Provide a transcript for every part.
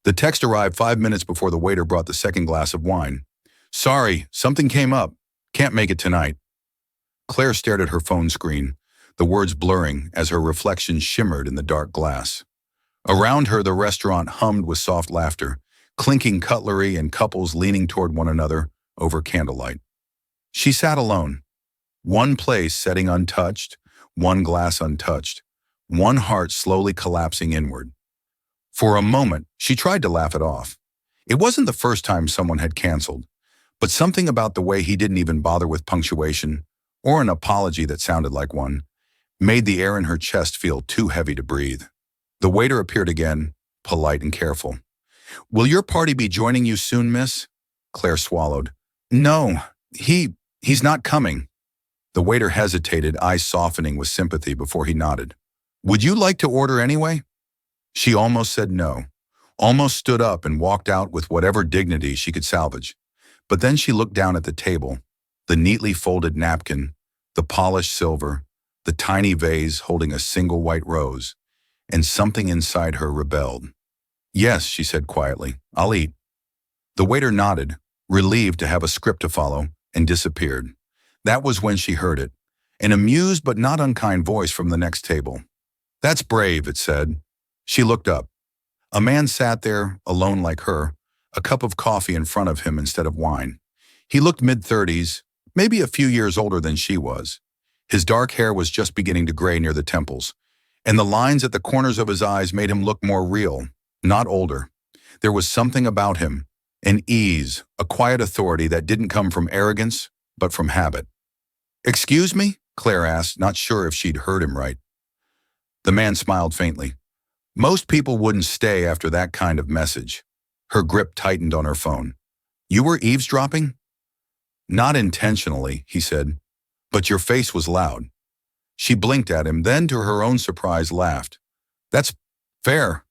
The text arrived 5 minutes before the waiter brought the second glass of wine. Sorry, something came up. Can't make it tonight. Claire stared at her phone screen, the words blurring as her reflection shimmered in the dark glass. Around her, the restaurant hummed with soft laughter, clinking cutlery and couples leaning toward one another over candlelight. She sat alone, one place setting untouched, one glass untouched, one heart slowly collapsing inward. For a moment, she tried to laugh it off. It wasn't the first time someone had canceled, but something about the way he didn't even bother with punctuation, or an apology that sounded like one, made the air in her chest feel too heavy to breathe. The waiter appeared again, polite and careful. Will your party be joining you soon, miss? Claire swallowed. No, he's not coming. The waiter hesitated, eyes softening with sympathy before he nodded. Would you like to order anyway? She almost said no, almost stood up and walked out with whatever dignity she could salvage. But then she looked down at the table, the neatly folded napkin, the polished silver, the tiny vase holding a single white rose, and something inside her rebelled. Yes, she said quietly, I'll eat. The waiter nodded, relieved to have a script to follow, and disappeared. That was when she heard it, an amused but not unkind voice from the next table. That's brave, it said. She looked up. A man sat there, alone like her, a cup of coffee in front of him instead of wine. He looked mid-30s, maybe a few years older than she was. His dark hair was just beginning to gray near the temples, and the lines at the corners of his eyes made him look more real, not older. There was something about him, an ease, a quiet authority that didn't come from arrogance, but from habit. Excuse me? Claire asked, not sure if she'd heard him right. The man smiled faintly. Most people wouldn't stay after that kind of message. Her grip tightened on her phone. You were eavesdropping? Not intentionally, he said, but your face was loud. She blinked at him, then to her own surprise laughed. That's fair.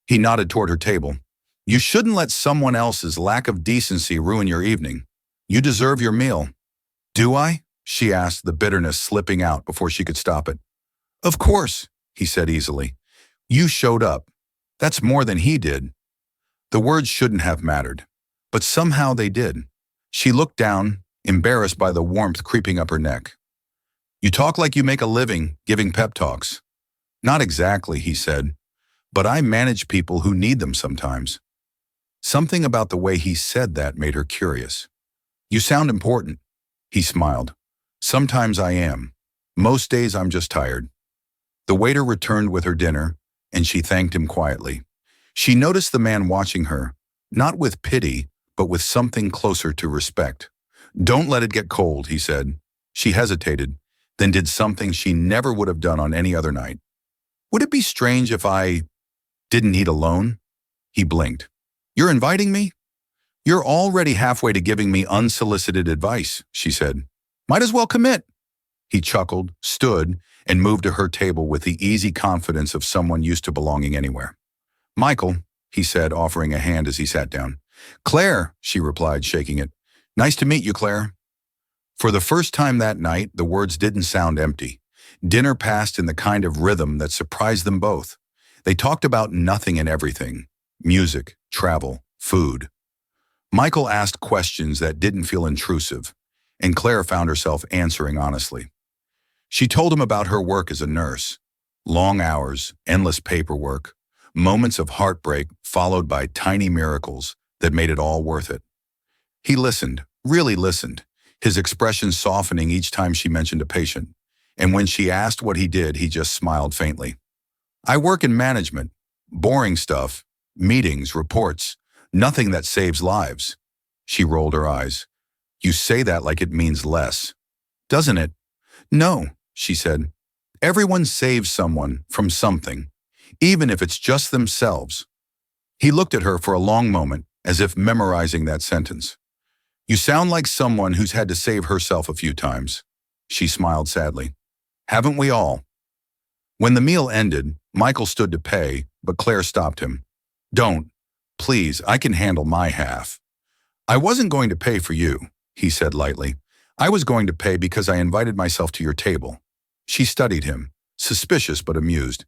He nodded toward her table. You shouldn't let someone else's lack of decency ruin your evening. You deserve your meal. Do I? She asked, the bitterness slipping out before she could stop it. Of course, he said easily. You showed up. That's more than he did. The words shouldn't have mattered, but somehow they did. She looked down, embarrassed by the warmth creeping up her neck. You talk like you make a living giving pep talks. Not exactly, he said, but I manage people who need them sometimes. Something about the way he said that made her curious. You sound important, he smiled. Sometimes I am. Most days I'm just tired. The waiter returned with her dinner, and she thanked him quietly. She noticed the man watching her, not with pity, but with something closer to respect. Don't let it get cold, he said. She hesitated, then did something she never would have done on any other night. Would it be strange if I didn't eat alone? He blinked. You're inviting me? You're already halfway to giving me unsolicited advice, she said. Might as well commit. He chuckled, stood, and moved to her table with the easy confidence of someone used to belonging anywhere. Michael, he said, offering a hand as he sat down. Claire, she replied, shaking it. Nice to meet you, Claire. For the first time that night, the words didn't sound empty. Dinner passed in the kind of rhythm that surprised them both. They talked about nothing and everything. Music, travel, food. Michael asked questions that didn't feel intrusive, and Claire found herself answering honestly. She told him about her work as a nurse. Long hours, endless paperwork, moments of heartbreak followed by tiny miracles that made it all worth it. He listened, really listened, his expression softening each time she mentioned a patient. And when she asked what he did, he just smiled faintly. I work in management. Boring stuff. Meetings, reports. Nothing that saves lives. She rolled her eyes. You say that like it means less. Doesn't it? No, she said. Everyone saves someone from something, even if it's just themselves. He looked at her for a long moment, as if memorizing that sentence. You sound like someone who's had to save herself a few times. She smiled sadly. Haven't we all? When the meal ended, Michael stood to pay, but Claire stopped him. Don't. Please, I can handle my half. I wasn't going to pay for you, he said lightly. I was going to pay because I invited myself to your table. She studied him, suspicious but amused.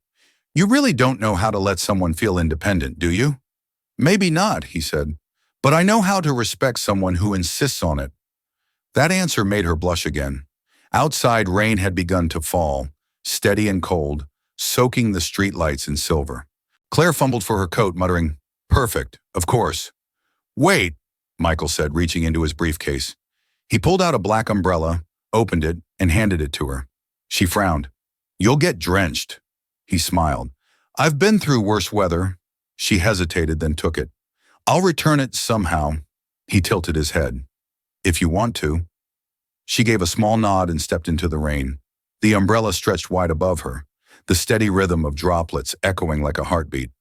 You really don't know how to let someone feel independent, do you? Maybe not, he said, but I know how to respect someone who insists on it. That answer made her blush again. Outside, rain had begun to fall, steady and cold, soaking the streetlights in silver. Claire fumbled for her coat, muttering, "Perfect, of course." "Wait," Michael said, reaching into his briefcase. He pulled out a black umbrella, opened it, and handed it to her. She frowned. "You'll get drenched." He smiled. "I've been through worse weather." She hesitated, then took it. "I'll return it somehow." He tilted his head. "If you want to." She gave a small nod and stepped into the rain. The umbrella stretched wide above her, the steady rhythm of droplets echoing like a heartbeat.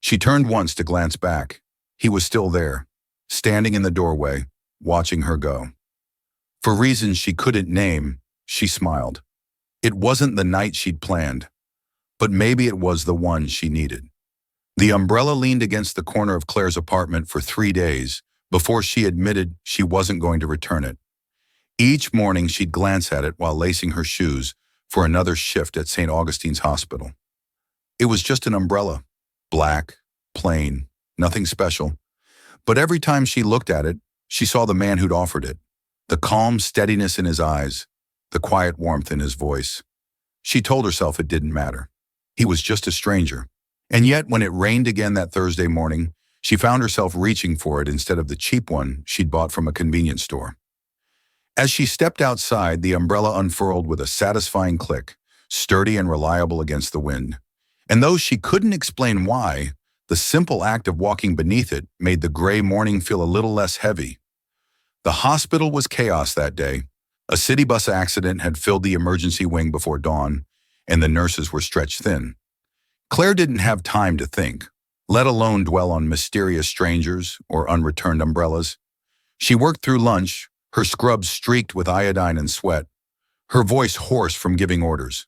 She turned once to glance back. He was still there, standing in the doorway, watching her go. For reasons she couldn't name, she smiled. It wasn't the night she'd planned, but maybe it was the one she needed. The umbrella leaned against the corner of Claire's apartment for 3 days before she admitted she wasn't going to return it. Each morning she'd glance at it while lacing her shoes for another shift at St. Augustine's Hospital. It was just an umbrella, black, plain, nothing special. But every time she looked at it, she saw the man who'd offered it, the calm steadiness in his eyes, the quiet warmth in his voice. She told herself it didn't matter. He was just a stranger. And yet, when it rained again that Thursday morning, she found herself reaching for it instead of the cheap one she'd bought from a convenience store. As she stepped outside, the umbrella unfurled with a satisfying click, sturdy and reliable against the wind. And though she couldn't explain why, the simple act of walking beneath it made the gray morning feel a little less heavy. The hospital was chaos that day. A city bus accident had filled the emergency wing before dawn, and the nurses were stretched thin. Claire didn't have time to think, let alone dwell on mysterious strangers or unreturned umbrellas. She worked through lunch, her scrubs streaked with iodine and sweat, her voice hoarse from giving orders.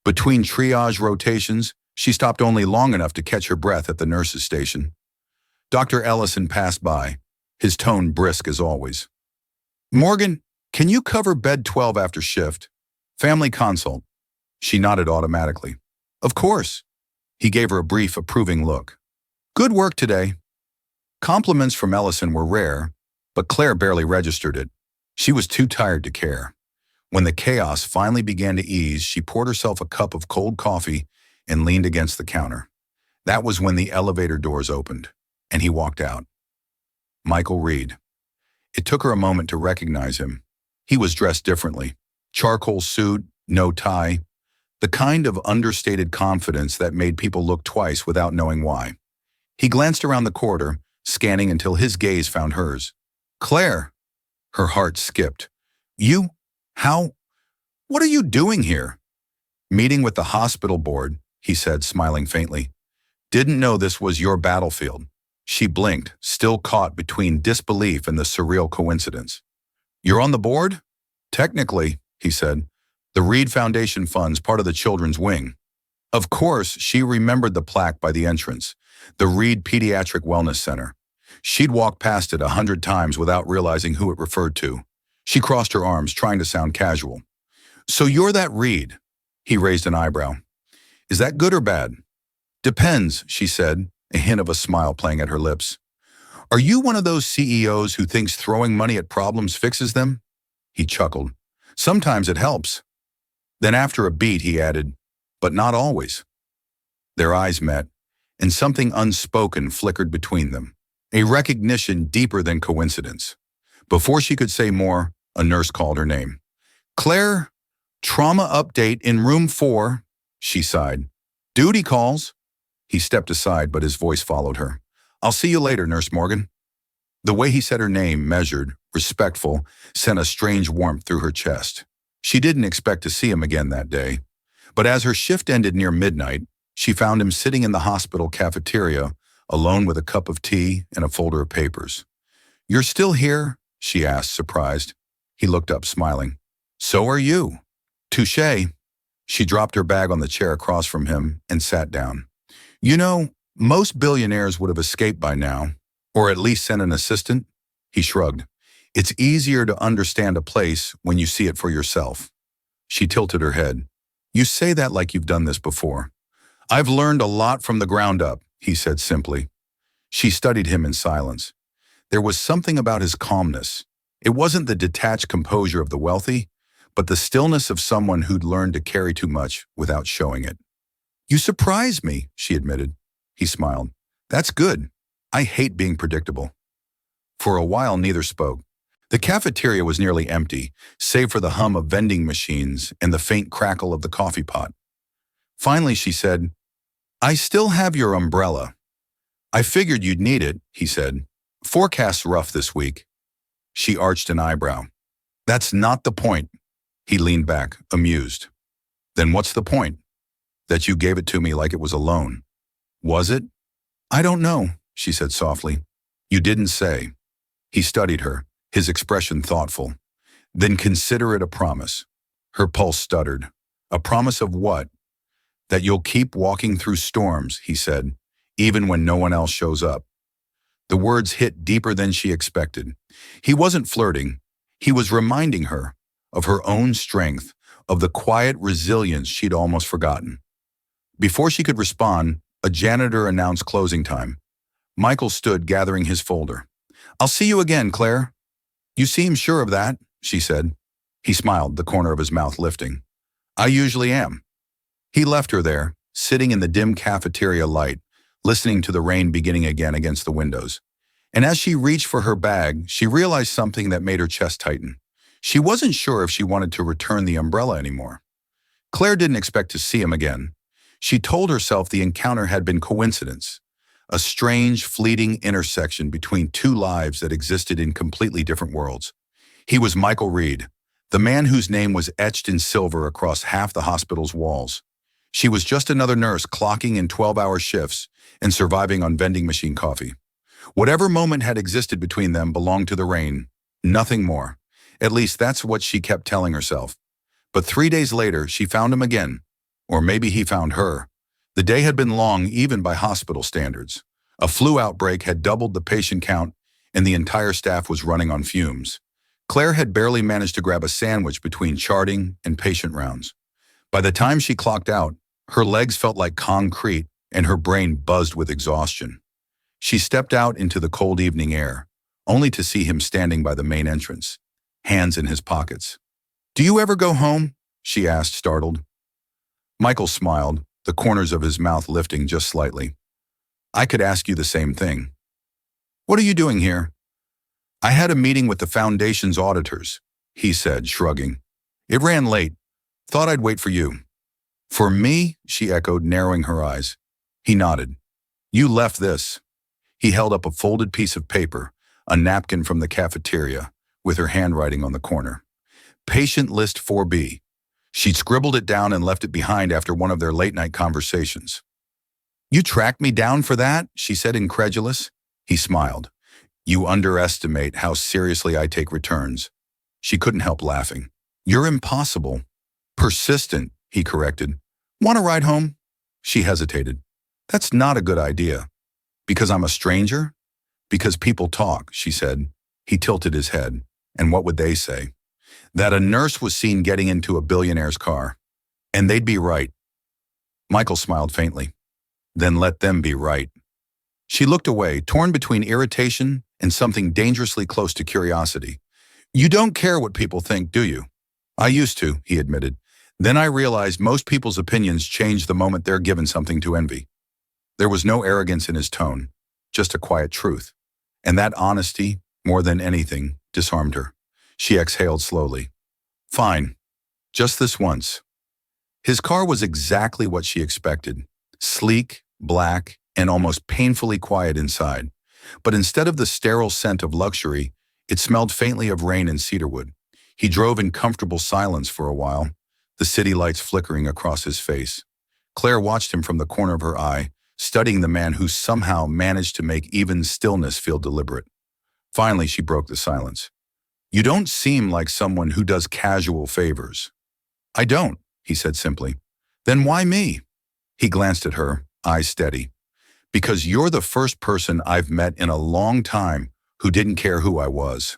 Between triage rotations, she stopped only long enough to catch her breath at the nurse's station. Dr. Ellison passed by, his tone brisk as always. "Morgan, can you cover bed 12 after shift? Family consult." She nodded automatically. "Of course." He gave her a brief, approving look. "Good work today." Compliments from Ellison were rare, but Claire barely registered it. She was too tired to care. When the chaos finally began to ease, she poured herself a cup of cold coffee and leaned against the counter. That was when the elevator doors opened, and he walked out. Michael Reed. It took her a moment to recognize him. He was dressed differently. Charcoal suit, no tie. The kind of understated confidence that made people look twice without knowing why. He glanced around the corridor, scanning until his gaze found hers. "Claire!" Her heart skipped. "You? How? What are you doing here?" "Meeting with the hospital board," he said, smiling faintly. "Didn't know this was your battlefield." She blinked, still caught between disbelief and the surreal coincidence. "You're on the board?" "Technically," he said. "The Reed Foundation funds part of the children's wing." Of course, she remembered the plaque by the entrance, the Reed Pediatric Wellness Center. She'd walked past it 100 times without realizing who it referred to. She crossed her arms, trying to sound casual. "So you're that Reed?" He raised an eyebrow. "Is that good or bad?" "Depends," she said, a hint of a smile playing at her lips. "Are you one of those CEOs who thinks throwing money at problems fixes them?" He chuckled. "Sometimes it helps." Then after a beat, he added, "But not always." Their eyes met, and something unspoken flickered between them. A recognition deeper than coincidence. Before she could say more, a nurse called her name. "Claire, trauma update in room 4, she sighed. "Duty calls." He stepped aside, but his voice followed her. "I'll see you later, Nurse Morgan." The way he said her name, measured, respectful, sent a strange warmth through her chest. She didn't expect to see him again that day. But as her shift ended near midnight, she found him sitting in the hospital cafeteria, alone with a cup of tea and a folder of papers. "You're still here?" she asked, surprised. He looked up, smiling. "So are you." "Touché." She dropped her bag on the chair across from him and sat down. "You know, most billionaires would have escaped by now, or at least sent an assistant." He shrugged. "It's easier to understand a place when you see it for yourself." She tilted her head. "You say that like you've done this before." "I've learned a lot from the ground up," he said simply. She studied him in silence. There was something about his calmness. It wasn't the detached composure of the wealthy, but the stillness of someone who'd learned to carry too much without showing it. "You surprise me," she admitted. He smiled. "That's good. I hate being predictable." For a while, neither spoke. The cafeteria was nearly empty, save for the hum of vending machines and the faint crackle of the coffee pot. Finally, she said, "I still have your umbrella." "I figured you'd need it," he said. "Forecast's rough this week." She arched an eyebrow. "That's not the point." He leaned back, amused. "Then what's the point?" "That you gave it to me like it was a loan." "Was it?" "I don't know," she said softly. "You didn't say." He studied her, his expression thoughtful. "Then consider it a promise." Her pulse stuttered. "A promise of what?" "That you'll keep walking through storms," he said, "even when no one else shows up." The words hit deeper than she expected. He wasn't flirting. He was reminding her of her own strength, of the quiet resilience she'd almost forgotten. Before she could respond, a janitor announced closing time. Michael stood gathering his folder. "I'll see you again, Claire." "You seem sure of that," she said. He smiled, the corner of his mouth lifting. "I usually am." He left her there, sitting in the dim cafeteria light, listening to the rain beginning again against the windows. And as she reached for her bag, she realized something that made her chest tighten. She wasn't sure if she wanted to return the umbrella anymore. Claire didn't expect to see him again. She told herself the encounter had been coincidence, a strange, fleeting intersection between two lives that existed in completely different worlds. He was Michael Reed, the man whose name was etched in silver across half the hospital's walls. She was just another nurse clocking in 12-hour shifts and surviving on vending machine coffee. Whatever moment had existed between them belonged to the rain, nothing more. At least that's what she kept telling herself. But 3 days later, she found him again. Or maybe he found her. The day had been long even by hospital standards. A flu outbreak had doubled the patient count, and the entire staff was running on fumes. Claire had barely managed to grab a sandwich between charting and patient rounds. By the time she clocked out, her legs felt like concrete and her brain buzzed with exhaustion. She stepped out into the cold evening air, only to see him standing by the main entrance, hands in his pockets. "Do you ever go home?" she asked, startled. Michael smiled, the corners of his mouth lifting just slightly. "I could ask you the same thing." "What are you doing here?" "I had a meeting with the foundation's auditors," he said, shrugging. "It ran late. Thought I'd wait for you." "For me?" she echoed, narrowing her eyes. He nodded. "You left this." He held up a folded piece of paper, a napkin from the cafeteria, with her handwriting on the corner. "Patient list 4B. She'd scribbled it down and left it behind after one of their late-night conversations. "You tracked me down for that?" she said, incredulous. He smiled. "You underestimate how seriously I take returns." She couldn't help laughing. "You're impossible." "Persistent," he corrected. "Want a ride home?" She hesitated. "That's not a good idea." "Because I'm a stranger?" "Because people talk," she said. He tilted his head. "And what would they say?" "That a nurse was seen getting into a billionaire's car." "And they'd be right." Michael smiled faintly. "Then let them be right." She looked away, torn between irritation and something dangerously close to curiosity. "You don't care what people think, do you?" "I used to," he admitted. "Then I realized most people's opinions change the moment they're given something to envy." There was no arrogance in his tone, just a quiet truth. And that honesty, more than anything, disarmed her. She exhaled slowly. "Fine. Just this once." His car was exactly what she expected. Sleek, black, and almost painfully quiet inside. But instead of the sterile scent of luxury, it smelled faintly of rain and cedarwood. He drove in comfortable silence for a while, the city lights flickering across his face. Claire watched him from the corner of her eye, studying the man who somehow managed to make even stillness feel deliberate. Finally, she broke the silence. "You don't seem like someone who does casual favors." "I don't," he said simply. "Then why me?" He glanced at her, eyes steady. "Because you're the first person I've met in a long time who didn't care who I was."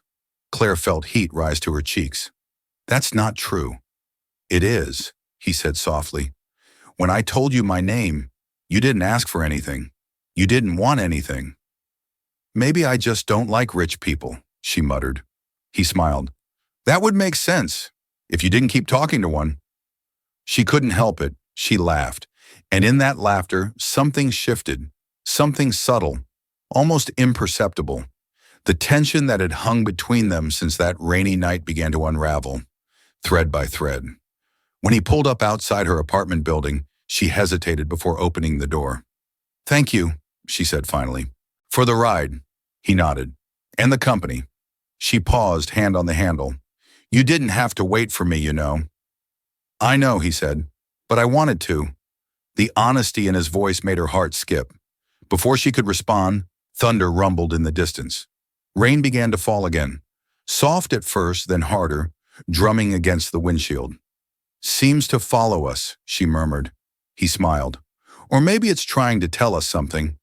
Claire felt heat rise to her cheeks. "That's not true." "It is," he said softly. "When I told you my name, you didn't ask for anything. You didn't want anything. Maybe I just don't like rich people, she muttered. He smiled. That would make sense, if you didn't keep talking to one. She couldn't help it. She laughed. And in that laughter, something shifted. Something subtle, almost imperceptible. The tension that had hung between them since that rainy night began to unravel, thread by thread. When he pulled up outside her apartment building, she hesitated before opening the door. Thank you, she said finally. For the ride, he nodded. And the company. She paused, hand on the handle. You didn't have to wait for me, you know. I know, he said, but I wanted to. The honesty in his voice made her heart skip. Before she could respond, thunder rumbled in the distance. Rain began to fall again. Soft at first, then harder, drumming against the windshield. Seems to follow us, she murmured. He smiled. Or maybe it's trying to tell us something.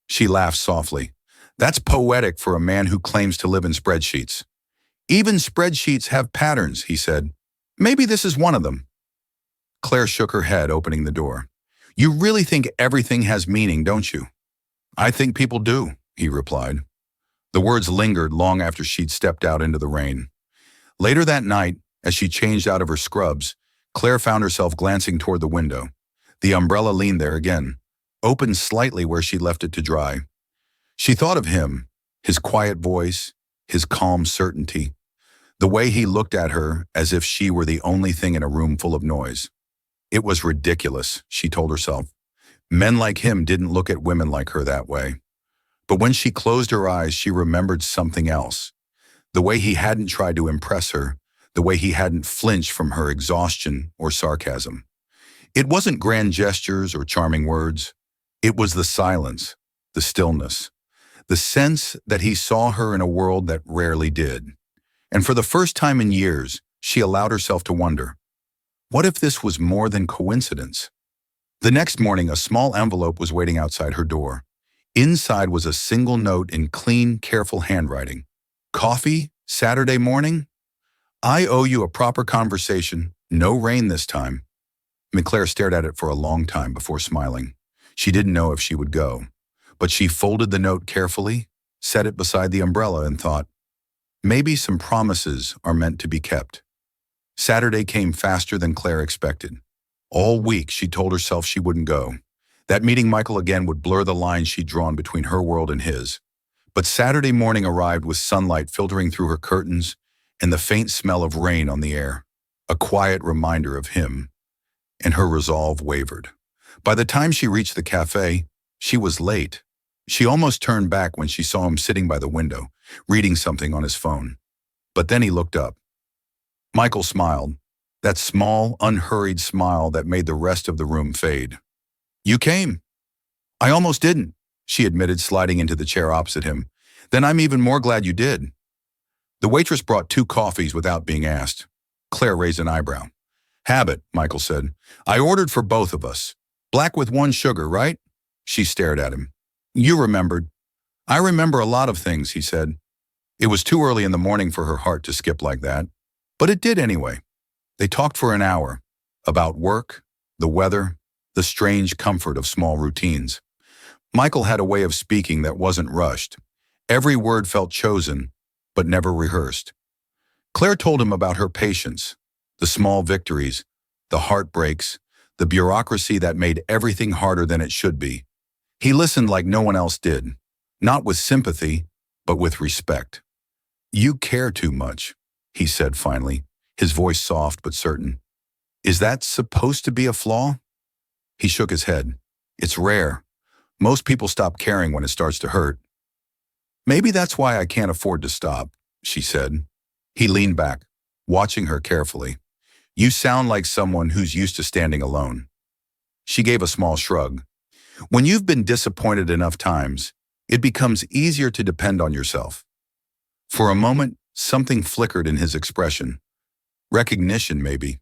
She laughed softly. That's poetic for a man who claims to live in spreadsheets. Even spreadsheets have patterns, he said. Maybe this is one of them. Claire shook her head, opening the door. You really think everything has meaning, don't you? I think people do, he replied. The words lingered long after she'd stepped out into the rain. Later that night, as she changed out of her scrubs, Claire found herself glancing toward the window. The umbrella leaned there again, opened slightly where she left it to dry. She thought of him, his quiet voice, his calm certainty, the way he looked at her as if she were the only thing in a room full of noise. It was ridiculous, she told herself. Men like him didn't look at women like her that way. But when she closed her eyes, she remembered something else. The way he hadn't tried to impress her, the way he hadn't flinched from her exhaustion or sarcasm. It wasn't grand gestures or charming words. It was the silence, the stillness, the sense that he saw her in a world that rarely did. And for the first time in years, she allowed herself to wonder, what if this was more than coincidence? The next morning, a small envelope was waiting outside her door. Inside was a single note in clean, careful handwriting. Coffee? Saturday morning? I owe you a proper conversation. No rain this time. Claire stared at it for a long time before smiling. She didn't know if she would go, but she folded the note carefully, set it beside the umbrella, and thought, maybe some promises are meant to be kept. Saturday came faster than Claire expected. All week, she told herself she wouldn't go. That meeting Michael again would blur the lines she'd drawn between her world and his. But Saturday morning arrived with sunlight filtering through her curtains and the faint smell of rain on the air, a quiet reminder of him, and her resolve wavered. By the time she reached the cafe, she was late. She almost turned back when she saw him sitting by the window, reading something on his phone. But then he looked up. Michael smiled, that small, unhurried smile that made the rest of the room fade. You came. I almost didn't, she admitted, sliding into the chair opposite him. Then I'm even more glad you did. The waitress brought 2 coffees without being asked. Claire raised an eyebrow. Habit, Michael said. I ordered for both of us. Black with 1 sugar, right? She stared at him. You remembered. I remember a lot of things, he said. It was too early in the morning for her heart to skip like that. But it did anyway. They talked for an hour. About work, the weather, the strange comfort of small routines. Michael had a way of speaking that wasn't rushed. Every word felt chosen, but never rehearsed. Claire told him about her patience, the small victories, the heartbreaks, the bureaucracy that made everything harder than it should be. He listened like no one else did, not with sympathy, but with respect. You care too much, he said finally, his voice soft but certain. Is that supposed to be a flaw? He shook his head. It's rare. Most people stop caring when it starts to hurt. Maybe that's why I can't afford to stop, she said. He leaned back, watching her carefully. You sound like someone who's used to standing alone. She gave a small shrug. When you've been disappointed enough times, it becomes easier to depend on yourself. For a moment, something flickered in his expression. Recognition, maybe.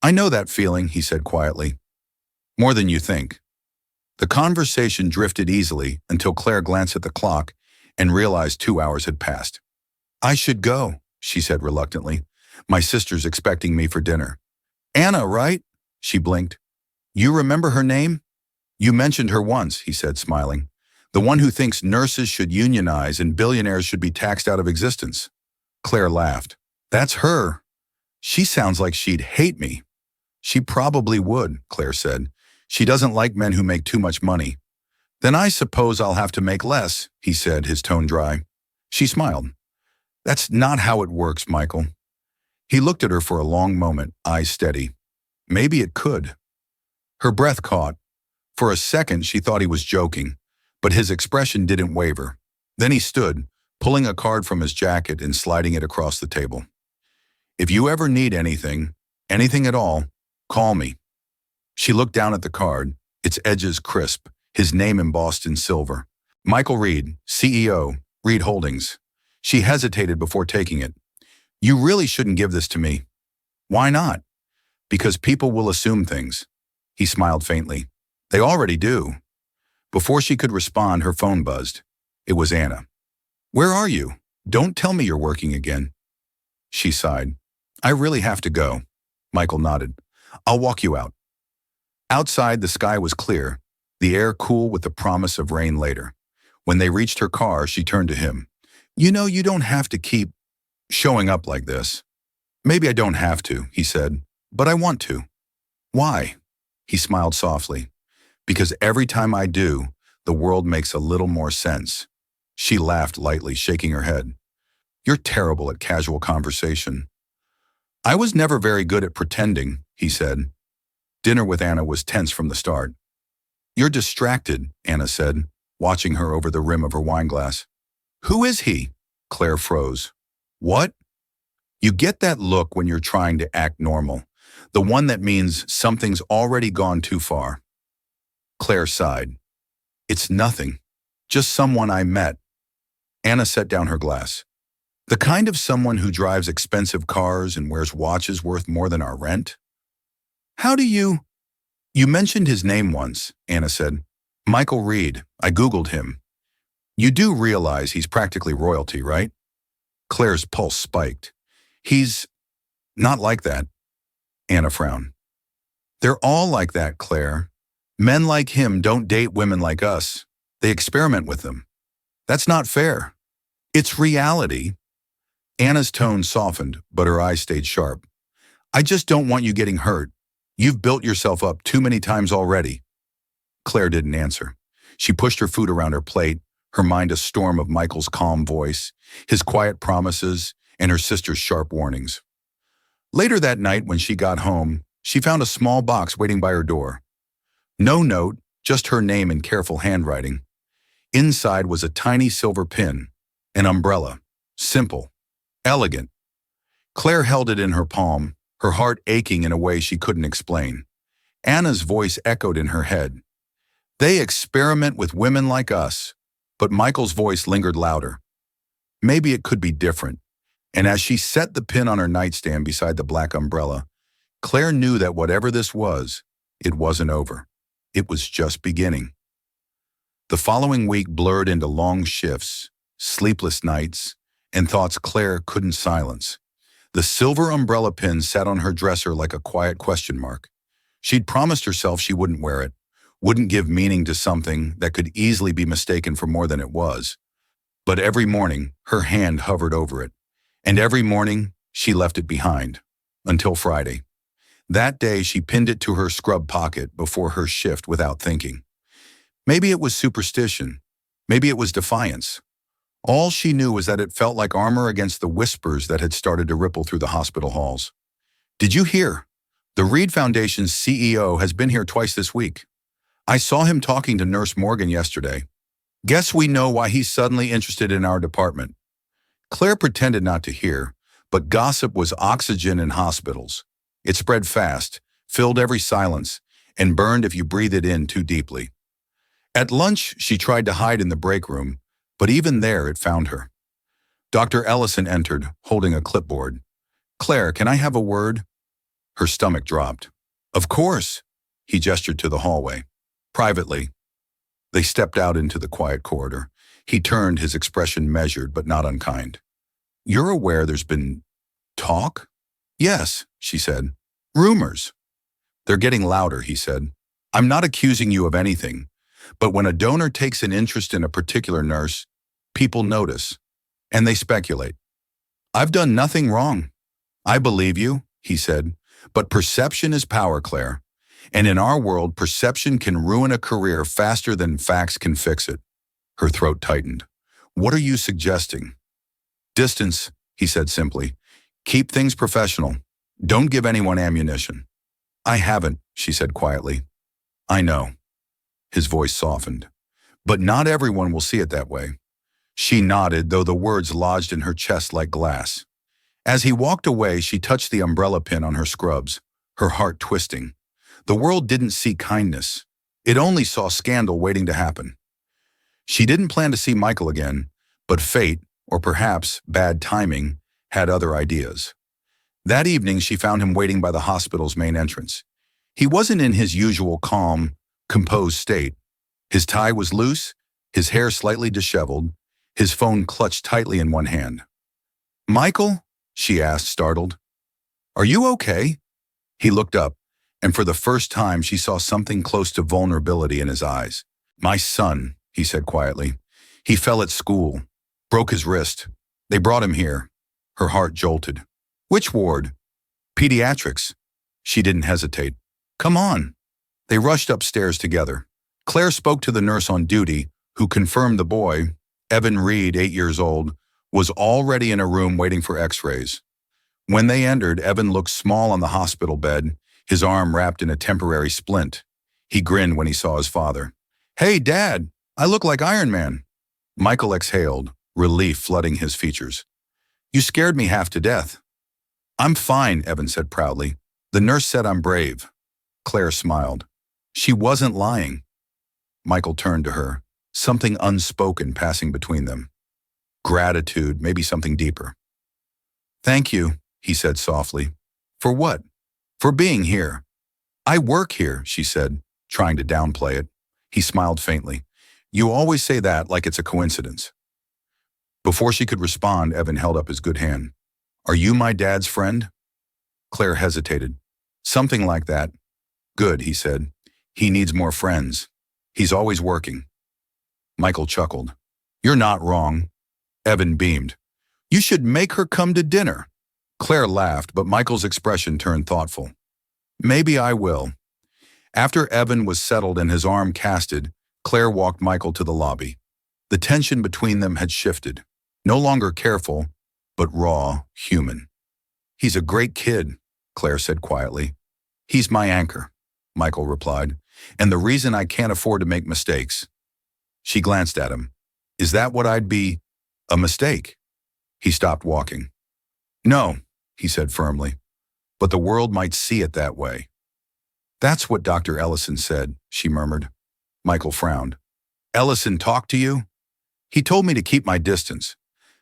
I know that feeling, he said quietly. More than you think. The conversation drifted easily until Claire glanced at the clock and realized 2 hours had passed. I should go, she said reluctantly. My sister's expecting me for dinner. Anna, right? She blinked. You remember her name? You mentioned her once, he said, smiling. The one who thinks nurses should unionize and billionaires should be taxed out of existence. Claire laughed. That's her. She sounds like she'd hate me. She probably would, Claire said. She doesn't like men who make too much money. Then I suppose I'll have to make less, he said, his tone dry. She smiled. That's not how it works, Michael. He looked at her for a long moment, eyes steady. Maybe it could. Her breath caught. For a second, she thought he was joking, but his expression didn't waver. Then he stood, pulling a card from his jacket and sliding it across the table. If you ever need anything at all, call me. She looked down at the card, its edges crisp, his name embossed in silver. Michael Reed, CEO, Reed Holdings. She hesitated before taking it. You really shouldn't give this to me. Why not? Because people will assume things. He smiled faintly. They already do. Before she could respond, her phone buzzed. It was Anna. Where are you? Don't tell me you're working again. She sighed. I really have to go. Michael nodded. I'll walk you out. Outside, the sky was clear, the air cool with the promise of rain later. When they reached her car, she turned to him. You know, you don't have to keep showing up like this. Maybe I don't have to, he said, but I want to. Why? He smiled softly. Because every time I do, the world makes a little more sense. She laughed lightly, shaking her head. You're terrible at casual conversation. I was never very good at pretending, he said. Dinner with Anna was tense from the start. You're distracted, Anna said, watching her over the rim of her wineglass. Who is he? Claire froze. What? You get that look when you're trying to act normal, the one that means something's already gone too far. Claire sighed. It's nothing, just someone I met. Anna set down her glass. The kind of someone who drives expensive cars and wears watches worth more than our rent? How do you... You mentioned his name once, Anna said. Michael Reed. I Googled him. You do realize he's practically royalty, right? Claire's pulse spiked. He's not like that. Anna frowned. They're all like that, Claire. Men like him don't date women like us. They experiment with them. That's not fair. It's reality. Anna's tone softened, but her eyes stayed sharp. I just don't want you getting hurt. You've built yourself up too many times already. Claire didn't answer. She pushed her food around her plate, her mind a storm of Michael's calm voice, his quiet promises, and her sister's sharp warnings. Later that night, when she got home, she found a small box waiting by her door. No note, just her name in careful handwriting. Inside was a tiny silver pin, an umbrella, simple, elegant. Claire held it in her palm, her heart aching in a way she couldn't explain. Anna's voice echoed in her head. They experiment with women like us, but Michael's voice lingered louder. Maybe it could be different. And as she set the pin on her nightstand beside the black umbrella, Claire knew that whatever this was, it wasn't over. It was just beginning. The following week blurred into long shifts, sleepless nights, and thoughts Claire couldn't silence. The silver umbrella pin sat on her dresser like a quiet question mark. She'd promised herself she wouldn't wear it, wouldn't give meaning to something that could easily be mistaken for more than it was. But every morning, her hand hovered over it. And every morning, she left it behind, until Friday. That day, she pinned it to her scrub pocket before her shift without thinking. Maybe it was superstition. Maybe it was defiance. All she knew was that it felt like armor against the whispers that had started to ripple through the hospital halls. Did you hear? The Reed Foundation's CEO has been here twice this week. I saw him talking to Nurse Morgan yesterday. Guess we know why he's suddenly interested in our department. Claire pretended not to hear, but gossip was oxygen in hospitals. It spread fast, filled every silence, and burned if you breathed it in too deeply. At lunch, she tried to hide in the break room, but even there it found her. Dr. Ellison entered, holding a clipboard. Claire, can I have a word? Her stomach dropped. Of course, he gestured to the hallway. Privately. They stepped out into the quiet corridor. He turned, his expression measured but not unkind. You're aware there's been talk? Yes, she said. Rumors. They're getting louder, he said. I'm not accusing you of anything, But when a donor takes an interest in a particular nurse, people notice, and they speculate. "I've done nothing wrong. I believe you," he said, "but perception is power, Claire. And in our world, perception can ruin a career faster than facts can fix it." Her throat tightened. "What are you suggesting?" "Distance," he said simply. "Keep things professional. Don't give anyone ammunition." "I haven't," she said quietly. "I know." His voice softened. "But not everyone will see it that way." She nodded, though the words lodged in her chest like glass. As he walked away, she touched the umbrella pin on her scrubs, her heart twisting. The world didn't see kindness. It only saw scandal waiting to happen. She didn't plan to see Michael again, but fate, or perhaps bad timing, had other ideas. That evening, she found him waiting by the hospital's main entrance. He wasn't in his usual calm, composed state. His tie was loose, his hair slightly disheveled, his phone clutched tightly in one hand. "Michael?" she asked, startled. "Are you okay?" He looked up, and for the first time she saw something close to vulnerability in his eyes. "My son," he said quietly. "He fell at school, broke his wrist. They brought him here." Her heart jolted. "Which ward?" "Pediatrics." She didn't hesitate. "Come on." They rushed upstairs together. Claire spoke to the nurse on duty, who confirmed the boy, Evan Reed, 8 years old, was already in a room waiting for x-rays. When they entered, Evan looked small on the hospital bed, his arm wrapped in a temporary splint. He grinned when he saw his father. "Hey, Dad, I look like Iron Man." Michael exhaled, relief flooding his features. "You scared me half to death." "I'm fine," Evan said proudly. "The nurse said I'm brave." Claire smiled. She wasn't lying. Michael turned to her, something unspoken passing between them. Gratitude, maybe something deeper. "Thank you," he said softly. "For what?" "For being here." "I work here," she said, trying to downplay it. He smiled faintly. "You always say that like it's a coincidence." Before she could respond, Evan held up his good hand. "Are you my dad's friend?" Claire hesitated. "Something like that." "Good," he said. "He needs more friends. He's always working." Michael chuckled. "You're not wrong." Evan beamed. "You should make her come to dinner." Claire laughed, but Michael's expression turned thoughtful. "Maybe I will." After Evan was settled and his arm casted, Claire walked Michael to the lobby. The tension between them had shifted. No longer careful, but raw, human. "He's a great kid," Claire said quietly. "He's my anchor," Michael replied, "and the reason I can't afford to make mistakes." She glanced at him. "Is that what I'd be? A mistake?" He stopped walking. "No," he said firmly, "but the world might see it that way." "That's what Dr. Ellison said," she murmured. Michael frowned. "Ellison talked to you?" "He told me to keep my distance.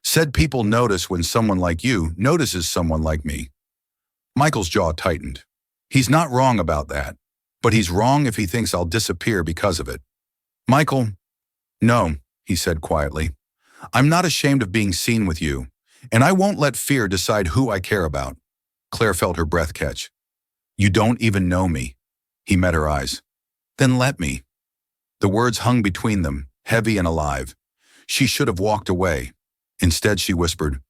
Said people notice when someone like you notices someone like me." Michael's jaw tightened. "He's not wrong about that, but he's wrong if he thinks I'll disappear because of it." "Michael." "No," he said quietly. "I'm not ashamed of being seen with you, and I won't let fear decide who I care about." Claire felt her breath catch. "You don't even know me." He met her eyes. "Then let me." The words hung between them, heavy and alive. She should have walked away. Instead, she whispered,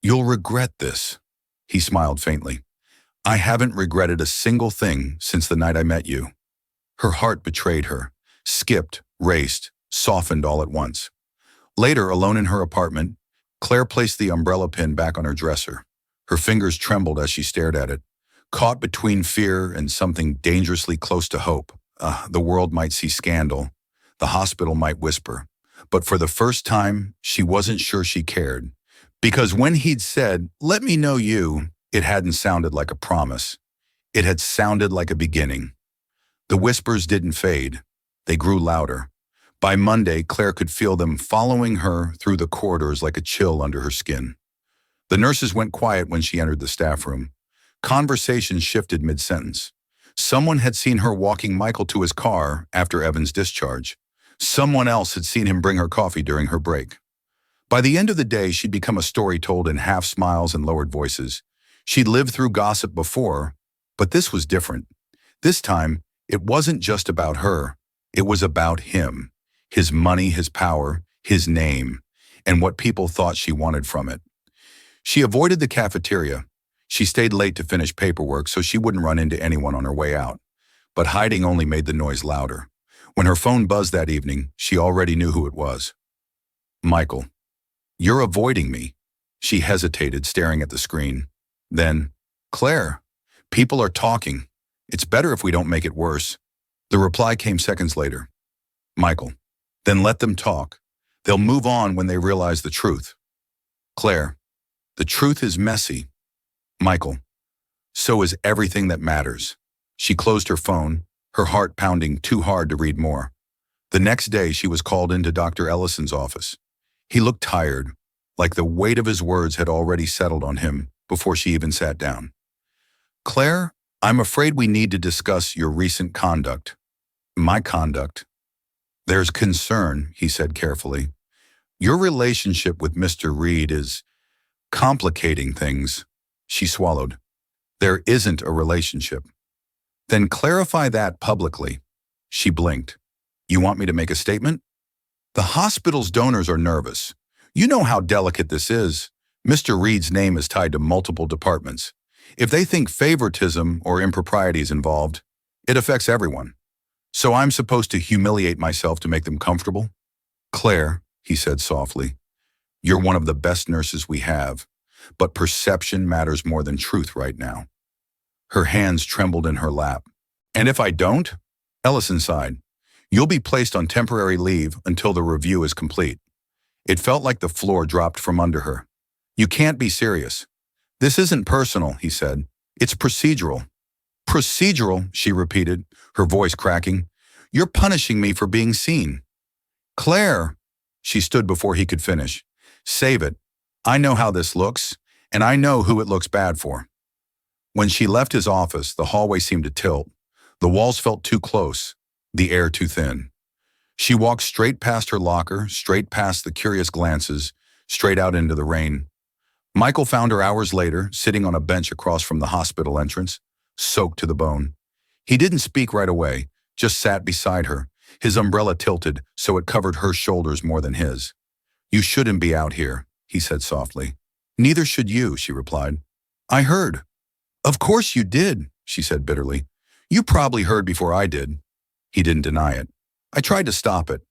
"You'll regret this." He smiled faintly. "I haven't regretted a single thing since the night I met you." Her heart betrayed her, skipped, raced, softened all at once. Later, alone in her apartment, Claire placed the umbrella pin back on her dresser. Her fingers trembled as she stared at it, caught between fear and something dangerously close to hope. The world might see scandal. The hospital might whisper. But for the first time, she wasn't sure she cared. Because when he'd said, "Let me know you," it hadn't sounded like a promise. It had sounded like a beginning. The whispers didn't fade. They grew louder. By Monday, Claire could feel them following her through the corridors like a chill under her skin. The nurses went quiet when she entered the staff room. Conversations shifted mid-sentence. Someone had seen her walking Michael to his car after Evan's discharge. Someone else had seen him bring her coffee during her break. By the end of the day, she'd become a story told in half smiles and lowered voices. She'd lived through gossip before, but this was different. This time, it wasn't just about her. It was about him, his money, his power, his name, and what people thought she wanted from it. She avoided the cafeteria. She stayed late to finish paperwork so she wouldn't run into anyone on her way out. But hiding only made the noise louder. When her phone buzzed that evening, she already knew who it was. Michael. You're avoiding me. She hesitated, staring at the screen. Then, Claire, people are talking. It's better if we don't make it worse. The reply came seconds later. Michael. Then let them talk. They'll move on when they realize the truth. Claire. The truth is messy. Michael. So is everything that matters. She closed her phone, her heart pounding too hard to read more. The next day, she was called into Dr. Ellison's office. He looked tired, like the weight of his words had already settled on him before she even sat down. Claire, I'm afraid we need to discuss your recent conduct. My conduct? There's concern, he said carefully. Your relationship with Mr. Reed is complicating things. She swallowed. There isn't a relationship. Then clarify that publicly. She blinked. You want me to make a statement? The hospital's donors are nervous. You know how delicate this is. Mr. Reed's name is tied to multiple departments. If they think favoritism or impropriety is involved, it affects everyone. So I'm supposed to humiliate myself to make them comfortable? Claire, he said softly, you're one of the best nurses we have, but perception matters more than truth right now. Her hands trembled in her lap. And if I don't? Ellison sighed. You'll be placed on temporary leave until the review is complete. It felt like the floor dropped from under her. You can't be serious. This isn't personal, he said. It's procedural. Procedural, she repeated, her voice cracking. You're punishing me for being seen. Claire, she stood before he could finish. Save it. I know how this looks, and I know who it looks bad for. When she left his office, the hallway seemed to tilt. The walls felt too close, the air too thin. She walked straight past her locker, straight past the curious glances, straight out into the rain. Michael found her hours later, sitting on a bench across from the hospital entrance, soaked to the bone. He didn't speak right away, just sat beside her, his umbrella tilted so it covered her shoulders more than his. You shouldn't be out here, he said softly. Neither should you, she replied. I heard. Of course you did, she said bitterly. You probably heard before I did. He didn't deny it. I tried to stop it.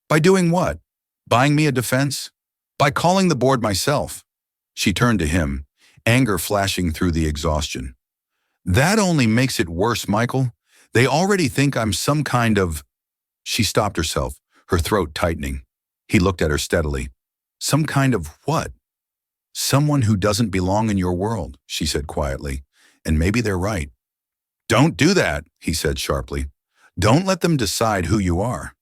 By doing what? Buying me a defense? By calling the board myself. She turned to him, anger flashing through the exhaustion. That only makes it worse, Michael. They already think I'm some kind of… She stopped herself, her throat tightening. He looked at her steadily. Some kind of what? Someone who doesn't belong in your world, she said quietly. And maybe they're right. Don't do that, he said sharply. Don't let them decide who you are.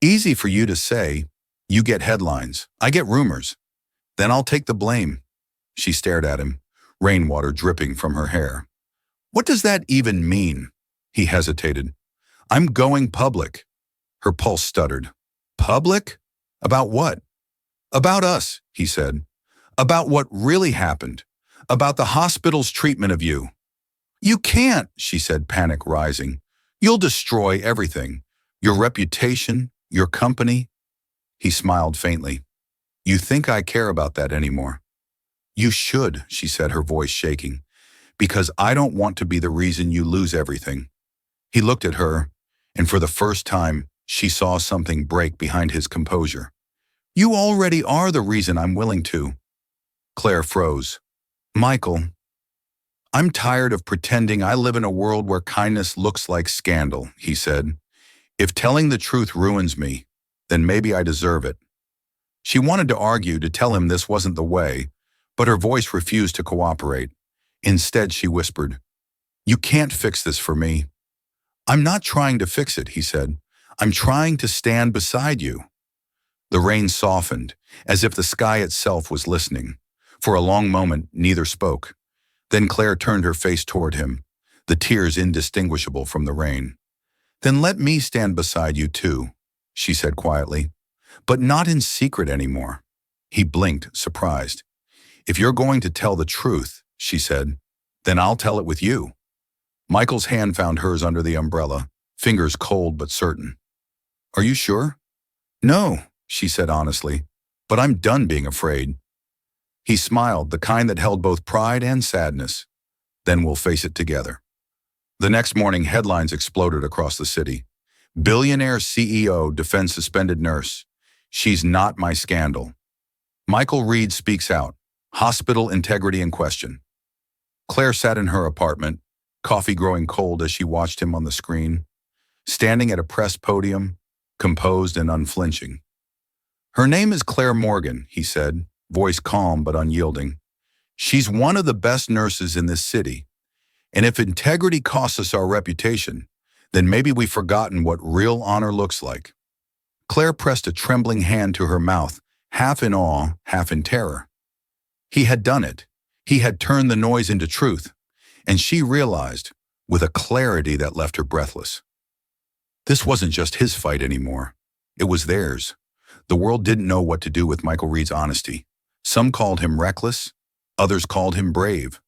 Easy for you to say, you get headlines, I get rumors. Then I'll take the blame. She stared at him, rainwater dripping from her hair. What does that even mean? He hesitated. I'm going public. Her pulse stuttered. Public? About what? About us, he said. About what really happened. About the hospital's treatment of you. You can't, she said, panic rising. You'll destroy everything. Your reputation, your company. He smiled faintly. You think I care about that anymore? You should, she said, her voice shaking. Because I don't want to be the reason you lose everything. He looked at her, and for the first time, she saw something break behind his composure. You already are the reason I'm willing to. Claire froze. Michael, I'm tired of pretending I live in a world where kindness looks like scandal, he said. If telling the truth ruins me, then maybe I deserve it. She wanted to argue to tell him this wasn't the way, but her voice refused to cooperate. Instead, she whispered, You can't fix this for me. I'm not trying to fix it, he said. I'm trying to stand beside you. The rain softened, as if the sky itself was listening. For a long moment, neither spoke. Then Claire turned her face toward him, the tears indistinguishable from the rain. Then let me stand beside you too, she said quietly, but not in secret anymore. He blinked, surprised. If you're going to tell the truth, she said, then I'll tell it with you. Michael's hand found hers under the umbrella, fingers cold but certain. Are you sure? No, she said honestly, but I'm done being afraid. He smiled, the kind that held both pride and sadness. Then we'll face it together. The next morning, headlines exploded across the city. Billionaire CEO defends suspended nurse. She's not my scandal. Michael Reed speaks out. Hospital integrity in question. Claire sat in her apartment, coffee growing cold as she watched him on the screen, standing at a press podium, composed and unflinching. Her name is Claire Morgan, he said, voice calm but unyielding. She's one of the best nurses in this city. And if integrity costs us our reputation, then maybe we've forgotten what real honor looks like. Claire pressed a trembling hand to her mouth, half in awe, half in terror. He had done it. He had turned the noise into truth. And she realized, with a clarity that left her breathless. This wasn't just his fight anymore. It was theirs. The world didn't know what to do with Michael Reed's honesty. Some called him reckless, others called him brave.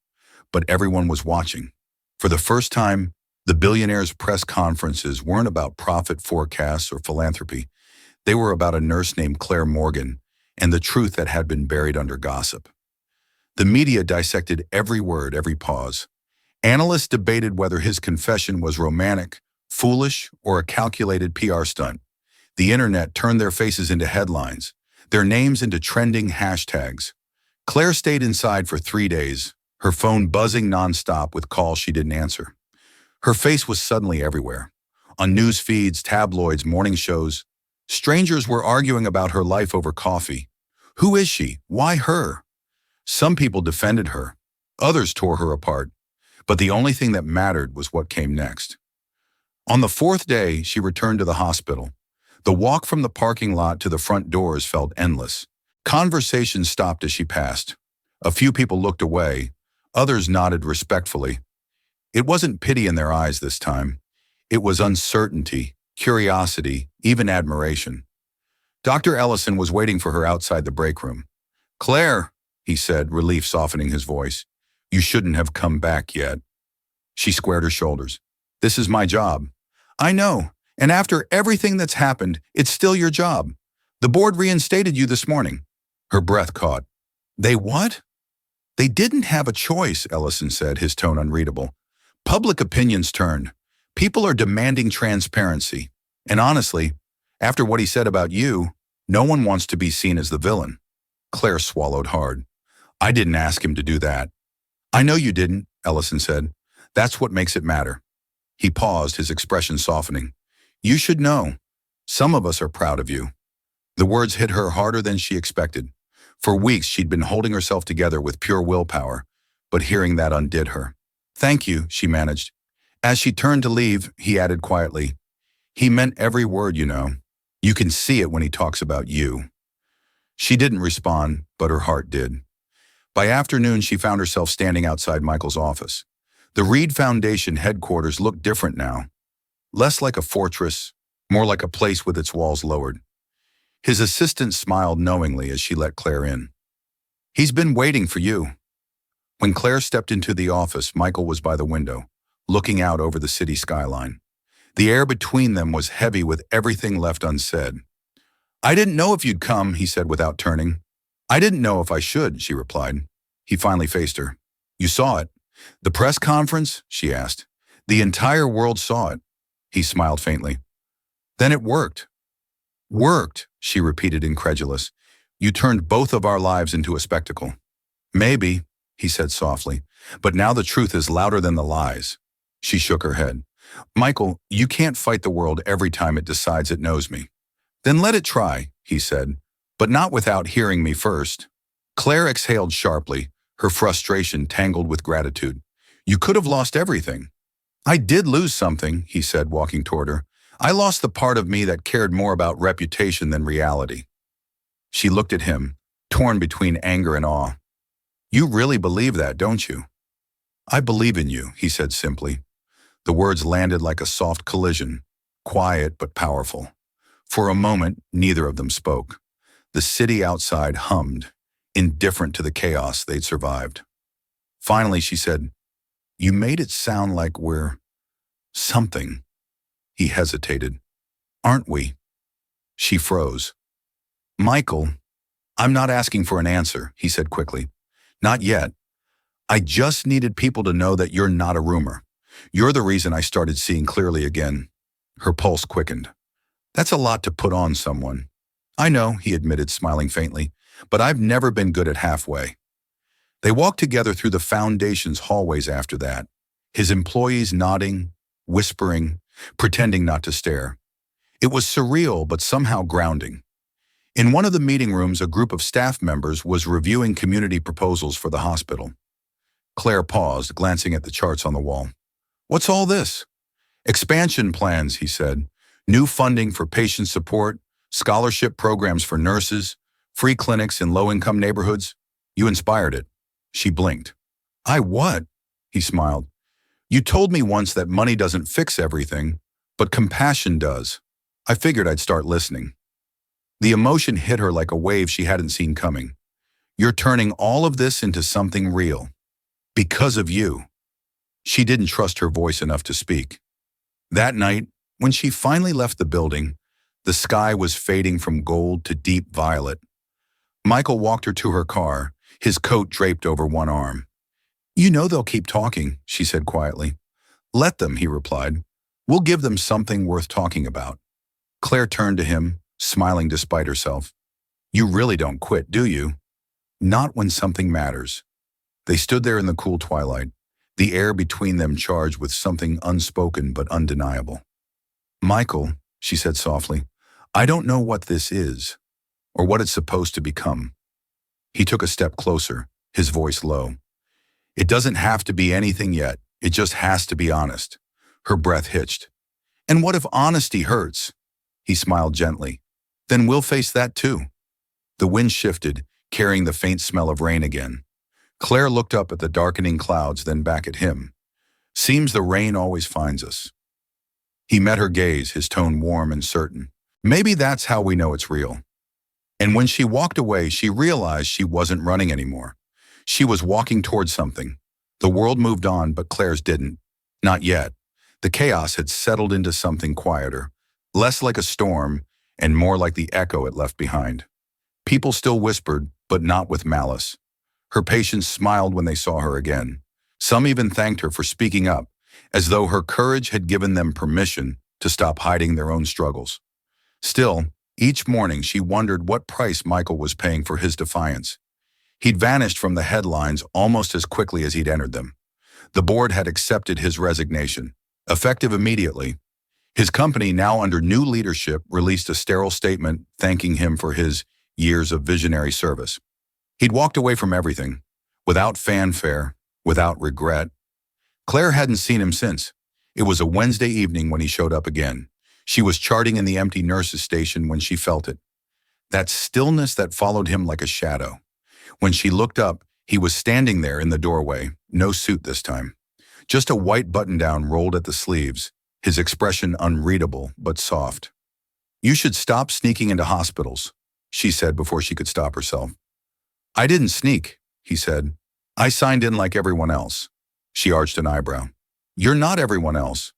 But everyone was watching. For the first time, the billionaire's press conferences weren't about profit forecasts or philanthropy. They were about a nurse named Claire Morgan and the truth that had been buried under gossip. The media dissected every word, every pause. Analysts debated whether his confession was romantic, foolish, or a calculated PR stunt. The internet turned their faces into headlines, their names into trending hashtags. Claire stayed inside for 3 days, her phone buzzing nonstop with calls she didn't answer. Her face was suddenly everywhere. On news feeds, tabloids, morning shows, strangers were arguing about her life over coffee. Who is she? Why her? Some people defended her. Others tore her apart. But the only thing that mattered was what came next. On the 4th day, she returned to the hospital. The walk from the parking lot to the front doors felt endless. Conversations stopped as she passed. A few people looked away. Others nodded respectfully. It wasn't pity in their eyes this time. It was uncertainty, curiosity, even admiration. Dr. Ellison was waiting for her outside the break room. "Claire," he said, relief softening his voice, "you shouldn't have come back yet." She squared her shoulders. "This is my job." "I know, and after everything that's happened, it's still your job. The board reinstated you this morning." Her breath caught. "They what?" "They didn't have a choice," Ellison said, his tone unreadable. "Public opinion's turned. People are demanding transparency. And honestly, after what he said about you, no one wants to be seen as the villain." Claire swallowed hard. "I didn't ask him to do that." "I know you didn't," Ellison said. "That's what makes it matter." He paused, his expression softening. "You should know. Some of us are proud of you." The words hit her harder than she expected. For weeks, she'd been holding herself together with pure willpower, but hearing that undid her. "Thank you," she managed. As she turned to leave, he added quietly, "He meant every word, you know. You can see it when he talks about you." She didn't respond, but her heart did. By afternoon, she found herself standing outside Michael's office. The Reed Foundation headquarters looked different now. Less like a fortress, more like a place with its walls lowered. His assistant smiled knowingly as she let Claire in. "He's been waiting for you." When Claire stepped into the office, Michael was by the window, looking out over the city skyline. The air between them was heavy with everything left unsaid. "I didn't know if you'd come," he said without turning. "I didn't know if I should," she replied. He finally faced her. "You saw it. The press conference?" she asked. "The entire world saw it." He smiled faintly. "Then it worked." "Worked," she repeated incredulous. "You turned both of our lives into a spectacle." "Maybe," he said softly, "but now the truth is louder than the lies." She shook her head. "Michael, you can't fight the world every time it decides it knows me." "Then let it try," he said, "but not without hearing me first." Claire exhaled sharply, her frustration tangled with gratitude. "You could have lost everything." "I did lose something," he said, walking toward her. "I lost the part of me that cared more about reputation than reality." She looked at him, torn between anger and awe. "You really believe that, don't you?" "I believe in you," he said simply. The words landed like a soft collision, quiet but powerful. For a moment, neither of them spoke. The city outside hummed, indifferent to the chaos they'd survived. Finally, she said, "You made it sound like we're something." He hesitated. "Aren't we?" She froze. Michael, I'm not asking for an answer, he said quickly. Not yet. I just needed people to know that you're not a rumor. You're the reason I started seeing clearly again. Her pulse quickened. That's a lot to put on someone. I know, he admitted, smiling faintly, but I've never been good at halfway. They walked together through the Foundation's hallways after that, his employees nodding, whispering, pretending not to stare. It was surreal but somehow grounding. In one of the meeting rooms, a group of staff members was reviewing community proposals for the hospital. Claire paused, glancing at the charts on the wall. What's all this? Expansion plans, he said. New funding for patient support, scholarship programs for nurses, free clinics in low-income neighborhoods. You inspired it. She blinked. I what? He smiled. You told me once that money doesn't fix everything, but compassion does. I figured I'd start listening. The emotion hit her like a wave she hadn't seen coming. You're turning all of this into something real. Because of you. She didn't trust her voice enough to speak. That night, when she finally left the building, the sky was fading from gold to deep violet. Michael walked her to her car, his coat draped over one arm. You know they'll keep talking, she said quietly. Let them, he replied. We'll give them something worth talking about. Claire turned to him, smiling despite herself. You really don't quit, do you? Not when something matters. They stood there in the cool twilight, the air between them charged with something unspoken but undeniable. Michael, she said softly, I don't know what this is, or what it's supposed to become. He took a step closer, his voice low. It doesn't have to be anything yet, it just has to be honest. Her breath hitched. And what if honesty hurts? He smiled gently. Then we'll face that too. The wind shifted, carrying the faint smell of rain again. Claire looked up at the darkening clouds, then back at him. Seems the rain always finds us. He met her gaze, his tone warm and certain. Maybe that's how we know it's real. And when she walked away, she realized she wasn't running anymore. She was walking towards something. The world moved on, but Claire's didn't. Not yet. The chaos had settled into something quieter, less like a storm and more like the echo it left behind. People still whispered, but not with malice. Her patients smiled when they saw her again. Some even thanked her for speaking up, as though her courage had given them permission to stop hiding their own struggles. Still, each morning she wondered what price Michael was paying for his defiance. He'd vanished from the headlines almost as quickly as he'd entered them. The board had accepted his resignation, effective immediately. His company, now under new leadership, released a sterile statement thanking him for his years of visionary service. He'd walked away from everything, without fanfare, without regret. Claire hadn't seen him since. It was a Wednesday evening when he showed up again. She was charting in the empty nurses' station when she felt it. That stillness that followed him like a shadow. When she looked up, he was standing there in the doorway, no suit this time. Just a white button-down rolled at the sleeves, his expression unreadable but soft. You should stop sneaking into hospitals, she said before she could stop herself. I didn't sneak, he said. I signed in like everyone else. She arched an eyebrow. You're not everyone else.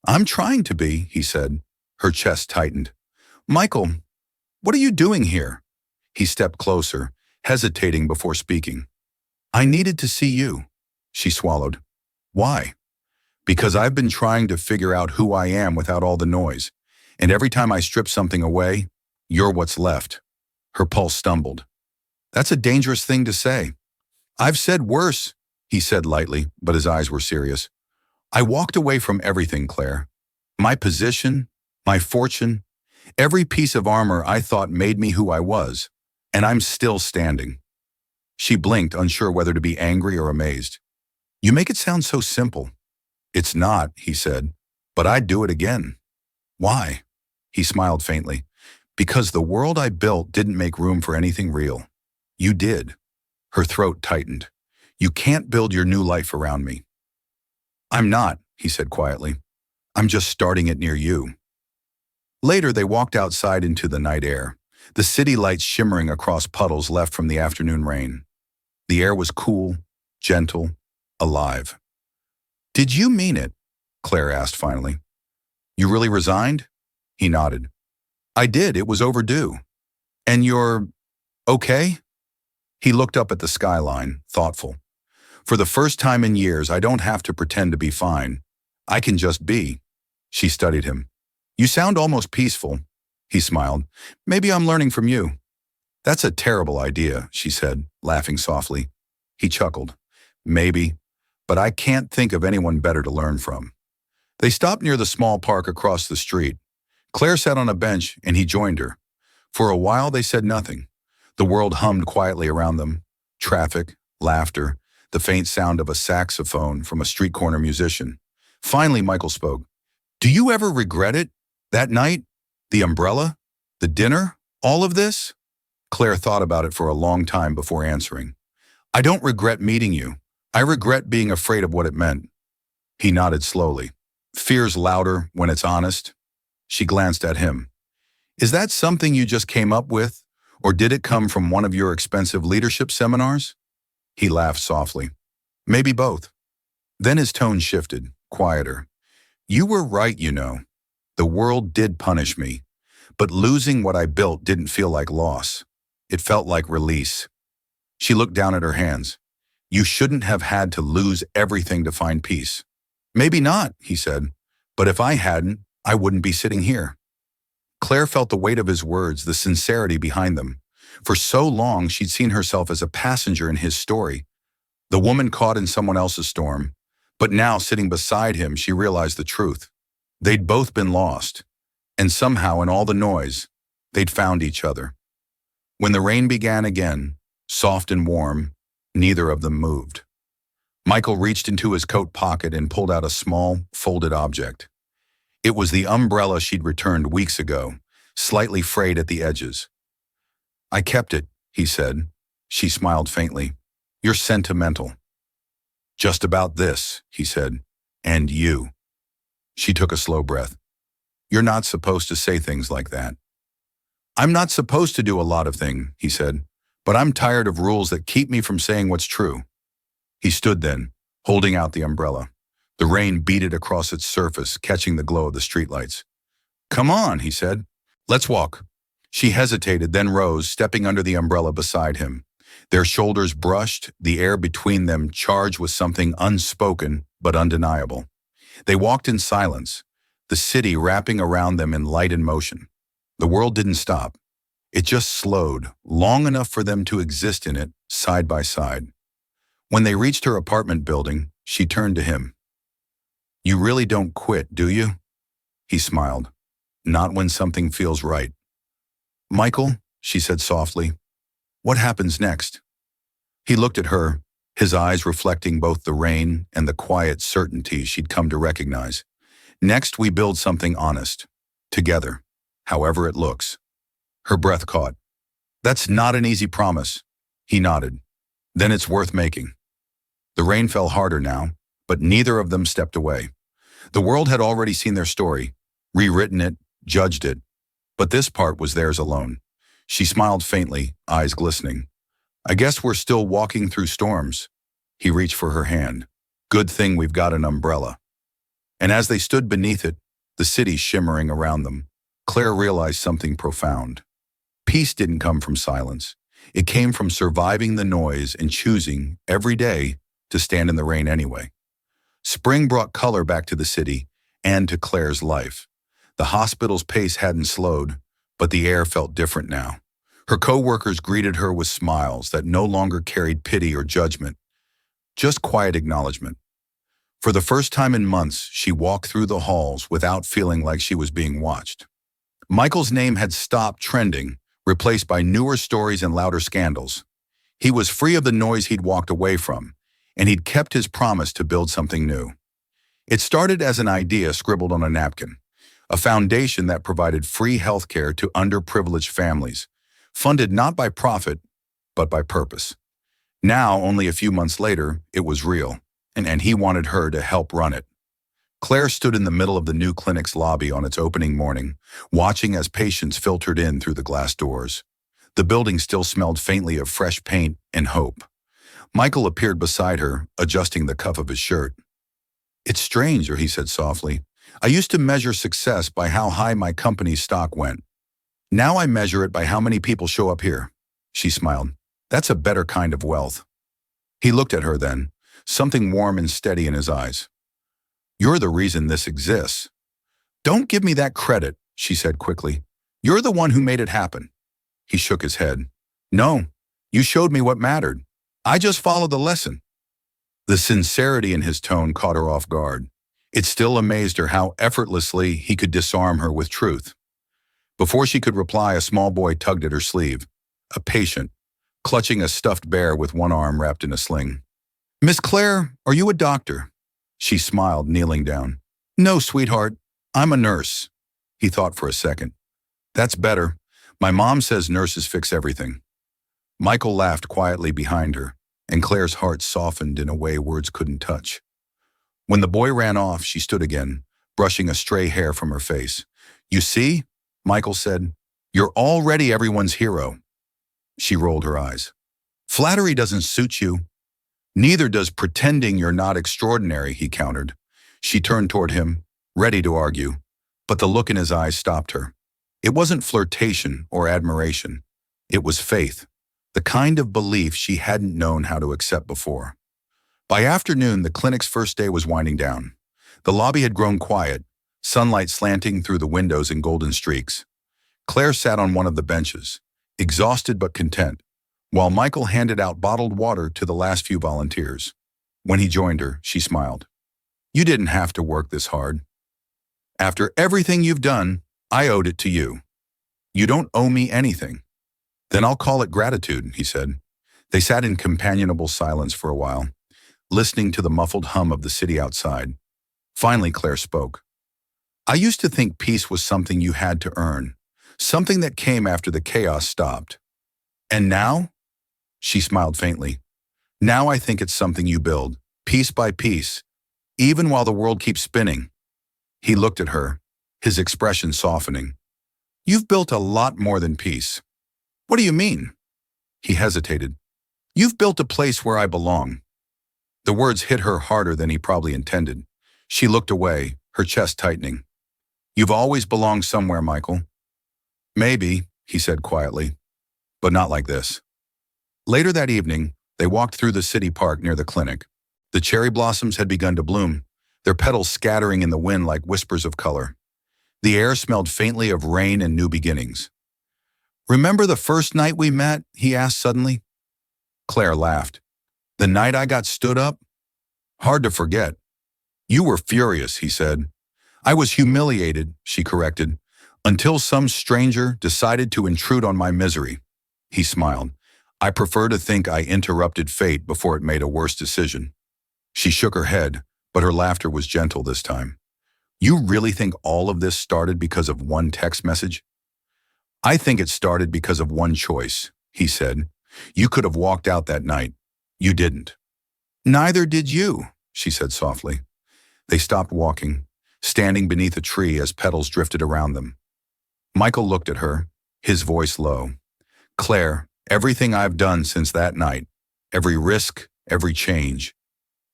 I'm trying to be, he said. Her chest tightened. Michael, what are you doing here? He stepped closer, hesitating before speaking. I needed to see you, she swallowed. Why? Because I've been trying to figure out who I am without all the noise, and every time I strip something away, you're what's left. Her pulse stumbled. That's a dangerous thing to say. I've said worse, he said lightly, but his eyes were serious. I walked away from everything, Claire. My position, my fortune, every piece of armor I thought made me who I was, and I'm still standing. She blinked, unsure whether to be angry or amazed. You make it sound so simple. It's not, he said, but I'd do it again. Why? He smiled faintly. Because the world I built didn't make room for anything real. You did. Her throat tightened. You can't build your new life around me. I'm not, he said quietly. I'm just starting it near you. Later, they walked outside into the night air, the city lights shimmering across puddles left from the afternoon rain. The air was cool, gentle, alive. Did you mean it? Claire asked finally. You really resigned? He nodded. I did, it was overdue. And you're okay? He looked up at the skyline, thoughtful. For the first time in years, I don't have to pretend to be fine. I can just be. She studied him. You sound almost peaceful. He smiled. Maybe I'm learning from you. That's a terrible idea, she said, laughing softly. He chuckled. Maybe, but I can't think of anyone better to learn from. They stopped near the small park across the street. Claire sat on a bench and he joined her. For a while they said nothing. The world hummed quietly around them. Traffic, laughter, the faint sound of a saxophone from a street corner musician. Finally, Michael spoke. Do you ever regret it? That night? The umbrella? The dinner? All of this? Claire thought about it for a long time before answering. I don't regret meeting you. I regret being afraid of what it meant. He nodded slowly. Fear's louder when it's honest. She glanced at him. Is that something you just came up with? Or did it come from one of your expensive leadership seminars? He laughed softly. Maybe both. Then his tone shifted, quieter. You were right, you know. The world did punish me, but losing what I built didn't feel like loss. It felt like release. She looked down at her hands. You shouldn't have had to lose everything to find peace. Maybe not, he said, but if I hadn't, I wouldn't be sitting here. Claire felt the weight of his words, the sincerity behind them. For so long, she'd seen herself as a passenger in his story, the woman caught in someone else's storm. But now, sitting beside him, she realized the truth. They'd both been lost, and somehow in all the noise, they'd found each other. When the rain began again, soft and warm, neither of them moved. Michael reached into his coat pocket and pulled out a small, folded object. It was the umbrella she'd returned weeks ago, slightly frayed at the edges. I kept it, he said. She smiled faintly. You're sentimental. Just about this, he said, and you. She took a slow breath. You're not supposed to say things like that. I'm not supposed to do a lot of things, he said, but I'm tired of rules that keep me from saying what's true. He stood then, holding out the umbrella. The rain beaded across its surface, catching the glow of the streetlights. Come on, he said. Let's walk. She hesitated, then rose, stepping under the umbrella beside him. Their shoulders brushed, the air between them charged with something unspoken but undeniable. They walked in silence, the city wrapping around them in light and motion. The world didn't stop. It just slowed, long enough for them to exist in it, side by side. When they reached her apartment building, she turned to him. You really don't quit, do you? He smiled. Not when something feels right. Michael, she said softly, what happens next? He looked at her, his eyes reflecting both the rain and the quiet certainty she'd come to recognize. Next, we build something honest. Together. However it looks. Her breath caught. That's not an easy promise. He nodded. Then it's worth making. The rain fell harder now, but neither of them stepped away. The world had already seen their story, rewritten it, judged it. But this part was theirs alone. She smiled faintly, eyes glistening. I guess we're still walking through storms. He reached for her hand. Good thing we've got an umbrella. And as they stood beneath it, the city shimmering around them, Claire realized something profound. Peace didn't come from silence. It came from surviving the noise and choosing, every day, to stand in the rain anyway. Spring brought color back to the city and to Claire's life. The hospital's pace hadn't slowed, but the air felt different now. Her co-workers greeted her with smiles that no longer carried pity or judgment, just quiet acknowledgement. For the first time in months, she walked through the halls without feeling like she was being watched. Michael's name had stopped trending, replaced by newer stories and louder scandals. He was free of the noise he'd walked away from, and he'd kept his promise to build something new. It started as an idea scribbled on a napkin, a foundation that provided free healthcare to underprivileged families, funded not by profit, but by purpose. Now, only a few months later, it was real, and he wanted her to help run it. Claire stood in the middle of the new clinic's lobby on its opening morning, watching as patients filtered in through the glass doors. The building still smelled faintly of fresh paint and hope. Michael appeared beside her, adjusting the cuff of his shirt. It's strange, he said softly. I used to measure success by how high my company's stock went. Now I measure it by how many people show up here. She smiled. That's a better kind of wealth. He looked at her then, something warm and steady in his eyes. You're the reason this exists. Don't give me that credit, she said quickly. You're the one who made it happen. He shook his head. No, you showed me what mattered. I just followed the lesson. The sincerity in his tone caught her off guard. It still amazed her how effortlessly he could disarm her with truth. Before she could reply, a small boy tugged at her sleeve. A patient, clutching a stuffed bear with one arm wrapped in a sling. Miss Claire, are you a doctor? She smiled, kneeling down. No, sweetheart, I'm a nurse. He thought for a second. That's better. My mom says nurses fix everything. Michael laughed quietly behind her, and Claire's heart softened in a way words couldn't touch. When the boy ran off, she stood again, brushing a stray hair from her face. You see, Michael said, you're already everyone's hero. She rolled her eyes. Flattery doesn't suit you. Neither does pretending you're not extraordinary, he countered. She turned toward him, ready to argue, but the look in his eyes stopped her. It wasn't flirtation or admiration. It was faith, the kind of belief she hadn't known how to accept before. By afternoon, the clinic's first day was winding down. The lobby had grown quiet, sunlight slanting through the windows in golden streaks. Claire sat on one of the benches, exhausted but content, while Michael handed out bottled water to the last few volunteers. When he joined her, she smiled. You didn't have to work this hard. After everything you've done, I owed it to you. You don't owe me anything. Then I'll call it gratitude, he said. They sat in companionable silence for a while, listening to the muffled hum of the city outside. Finally, Claire spoke. I used to think peace was something you had to earn, something that came after the chaos stopped. And now? She smiled faintly. Now I think it's something you build, piece by piece, even while the world keeps spinning. He looked at her, his expression softening. You've built a lot more than peace. What do you mean? He hesitated. You've built a place where I belong. The words hit her harder than he probably intended. She looked away, her chest tightening. You've always belonged somewhere, Michael. Maybe, he said quietly, but not like this. Later that evening, they walked through the city park near the clinic. The cherry blossoms had begun to bloom, their petals scattering in the wind like whispers of color. The air smelled faintly of rain and new beginnings. Remember the first night we met? He asked suddenly. Claire laughed. The night I got stood up? Hard to forget. You were furious, he said. I was humiliated, she corrected, until some stranger decided to intrude on my misery. He smiled. I prefer to think I interrupted fate before it made a worse decision. She shook her head, but her laughter was gentle this time. You really think all of this started because of one text message? I think it started because of one choice, he said. You could have walked out that night. You didn't. Neither did you, she said softly. They stopped walking, standing beneath a tree as petals drifted around them. Michael looked at her, his voice low. Claire, everything I've done since that night, every risk, every change,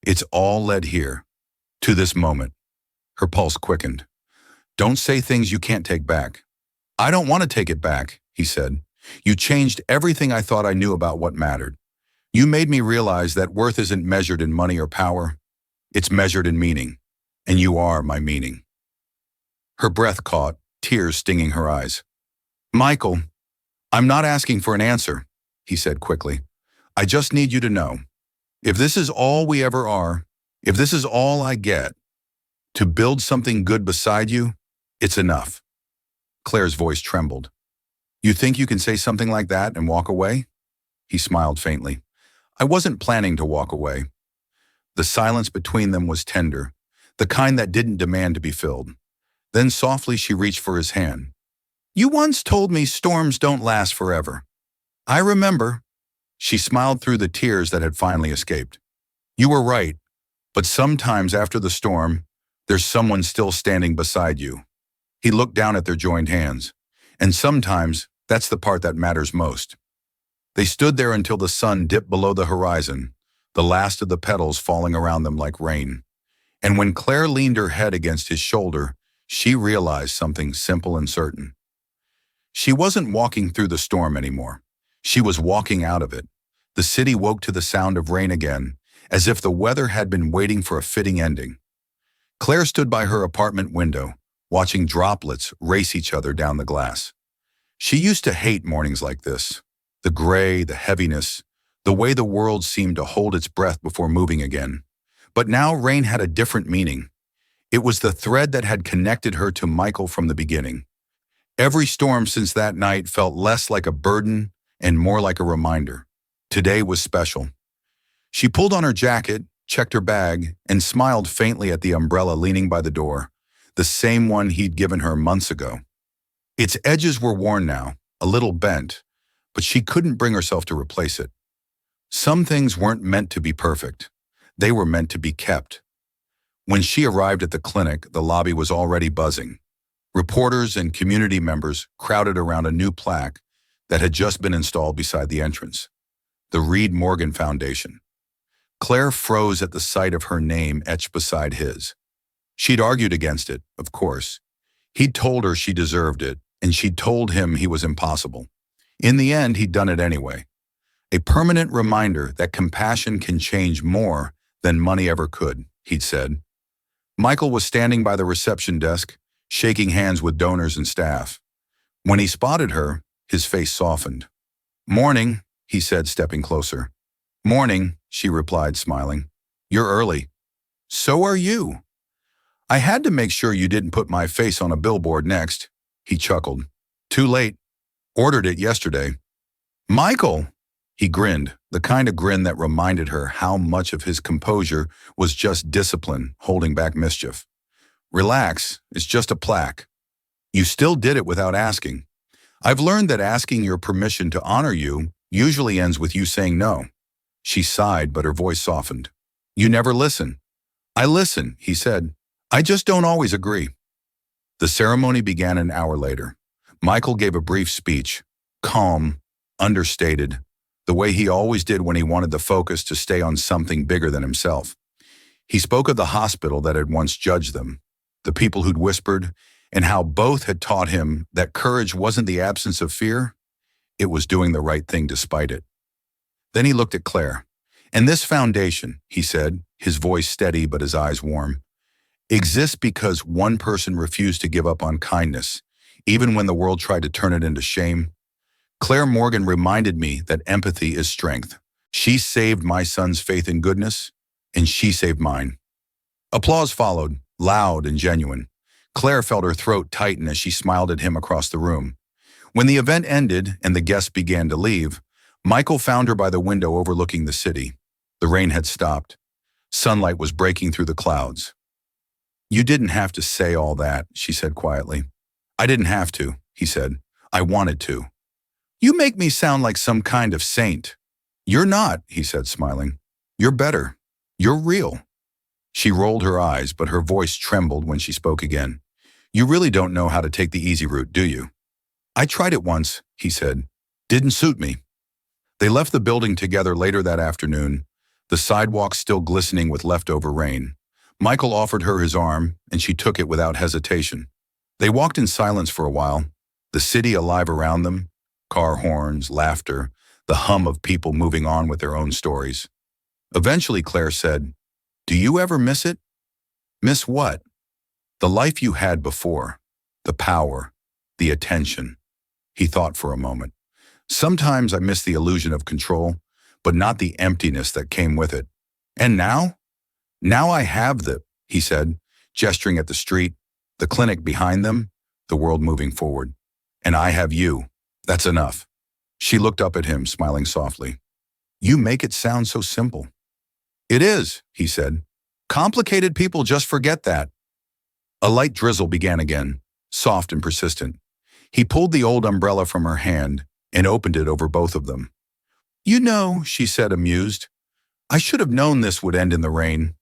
it's all led here, to this moment. Her pulse quickened. Don't say things you can't take back. I don't want to take it back, he said. You changed everything I thought I knew about what mattered. You made me realize that worth isn't measured in money or power. It's measured in meaning, and you are my meaning. Her breath caught, tears stinging her eyes. Michael, I'm not asking for an answer, he said quickly. I just need you to know. If this is all we ever are, if this is all I get, to build something good beside you, it's enough. Claire's voice trembled. You think you can say something like that and walk away? He smiled faintly. I wasn't planning to walk away. The silence between them was tender, the kind that didn't demand to be filled. Then softly she reached for his hand. You once told me storms don't last forever. I remember. She smiled through the tears that had finally escaped. You were right, but sometimes after the storm, there's someone still standing beside you. He looked down at their joined hands, and sometimes that's the part that matters most. They stood there until the sun dipped below the horizon, the last of the petals falling around them like rain. And when Claire leaned her head against his shoulder, she realized something simple and certain. She wasn't walking through the storm anymore. She was walking out of it. The city woke to the sound of rain again, as if the weather had been waiting for a fitting ending. Claire stood by her apartment window, watching droplets race each other down the glass. She used to hate mornings like this. The gray, the heaviness, the way the world seemed to hold its breath before moving again. But now rain had a different meaning. It was the thread that had connected her to Michael from the beginning. Every storm since that night felt less like a burden and more like a reminder. Today was special. She pulled on her jacket, checked her bag, and smiled faintly at the umbrella leaning by the door, the same one he'd given her months ago. Its edges were worn now, a little bent, but she couldn't bring herself to replace it. Some things weren't meant to be perfect. They were meant to be kept. When she arrived at the clinic, the lobby was already buzzing. Reporters and community members crowded around a new plaque that had just been installed beside the entrance. The Reed Morgan Foundation. Claire froze at the sight of her name etched beside his. She'd argued against it, of course. He'd told her she deserved it, and she'd told him he was impossible. In the end, he'd done it anyway. A permanent reminder that compassion can change more than money ever could, he'd said. Michael was standing by the reception desk, shaking hands with donors and staff. When he spotted her, his face softened. "Morning," he said, stepping closer. "Morning," she replied, smiling. "You're early." "So are you." "I had to make sure you didn't put my face on a billboard next," he chuckled. "Too late. Ordered it yesterday." "Michael!" He grinned, the kind of grin that reminded her how much of his composure was just discipline holding back mischief. "Relax, it's just a plaque. You still did it without asking. I've learned that asking your permission to honor you usually ends with you saying no." She sighed, but her voice softened. "You never listen." "I listen," he said. "I just don't always agree." The ceremony began an hour later. Michael gave a brief speech, calm, understated, the way he always did when he wanted the focus to stay on something bigger than himself. He spoke of the hospital that had once judged them, the people who'd whispered, and how both had taught him that courage wasn't the absence of fear, it was doing the right thing despite it. Then he looked at Claire. "And this foundation," he said, his voice steady but his eyes warm, "exists because one person refused to give up on kindness, even when the world tried to turn it into shame. Claire Morgan reminded me that empathy is strength. She saved my son's faith in goodness, and she saved mine." Applause followed, loud and genuine. Claire felt her throat tighten as she smiled at him across the room. When the event ended and the guests began to leave, Michael found her by the window overlooking the city. The rain had stopped. Sunlight was breaking through the clouds. "You didn't have to say all that," she said quietly. "I didn't have to," he said. "I wanted to." "You make me sound like some kind of saint." "You're not," he said, smiling. "You're better. You're real." She rolled her eyes, but her voice trembled when she spoke again. "You really don't know how to take the easy route, do you?" "I tried it once," he said. "Didn't suit me." They left the building together later that afternoon, the sidewalk still glistening with leftover rain. Michael offered her his arm, and she took it without hesitation. They walked in silence for a while, the city alive around them, car horns, laughter, the hum of people moving on with their own stories. Eventually, Claire said, "Do you ever miss it?" "Miss what?" "The life you had before, the power, the attention." He thought for a moment. "Sometimes I miss the illusion of control, but not the emptiness that came with it. And now? Now I have he said, gesturing at the street, the clinic behind them, the world moving forward. And I have you. That's enough." She looked up at him, smiling softly. "You make it sound so simple." "It is," he said. "Complicated people just forget that." A light drizzle began again, soft and persistent. He pulled the old umbrella from her hand and opened it over both of them. "You know," she said, amused, "I should have known this would end in the rain."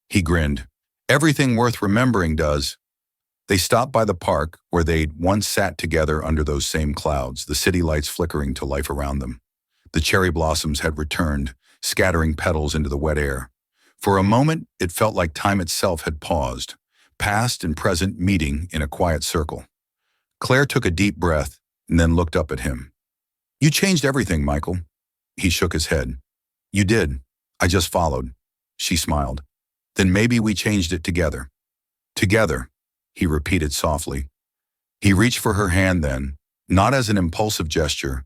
He grinned. "Everything worth remembering does." They stopped by the park where they'd once sat together under those same clouds, the city lights flickering to life around them. The cherry blossoms had returned, scattering petals into the wet air. For a moment, it felt like time itself had paused, past and present meeting in a quiet circle. Claire took a deep breath, and then looked up at him. You changed everything, Michael. He shook his head. You did. I just followed. She smiled. Then maybe we changed it together. Together, he repeated softly. He reached for her hand then, not as an impulsive gesture,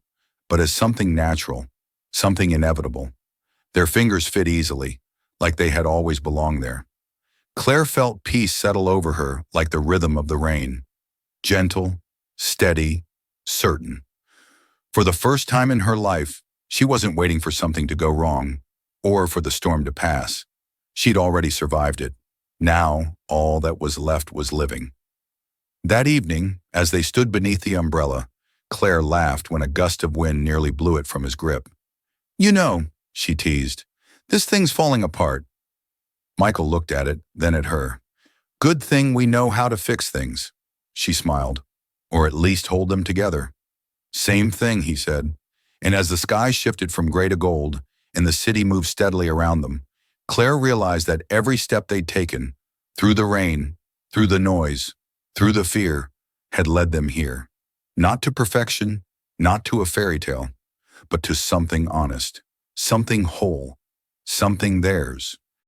but as something natural, something inevitable. Their fingers fit easily, like they had always belonged there. Claire felt peace settle over her like the rhythm of the rain. Gentle, steady, certain. For the first time in her life, she wasn't waiting for something to go wrong, or for the storm to pass. She'd already survived it. Now, all that was left was living. That evening, as they stood beneath the umbrella, Claire laughed when a gust of wind nearly blew it from his grip. You know, she teased, this thing's falling apart. Michael looked at it, then at her. Good thing we know how to fix things, she smiled, or at least hold them together. Same thing, he said, and as the sky shifted from gray to gold and the city moved steadily around them, Claire realized that every step they'd taken, through the rain, through the noise, through the fear, had led them here. Not to perfection, not to a fairy tale, but to something honest, something whole, something theirs.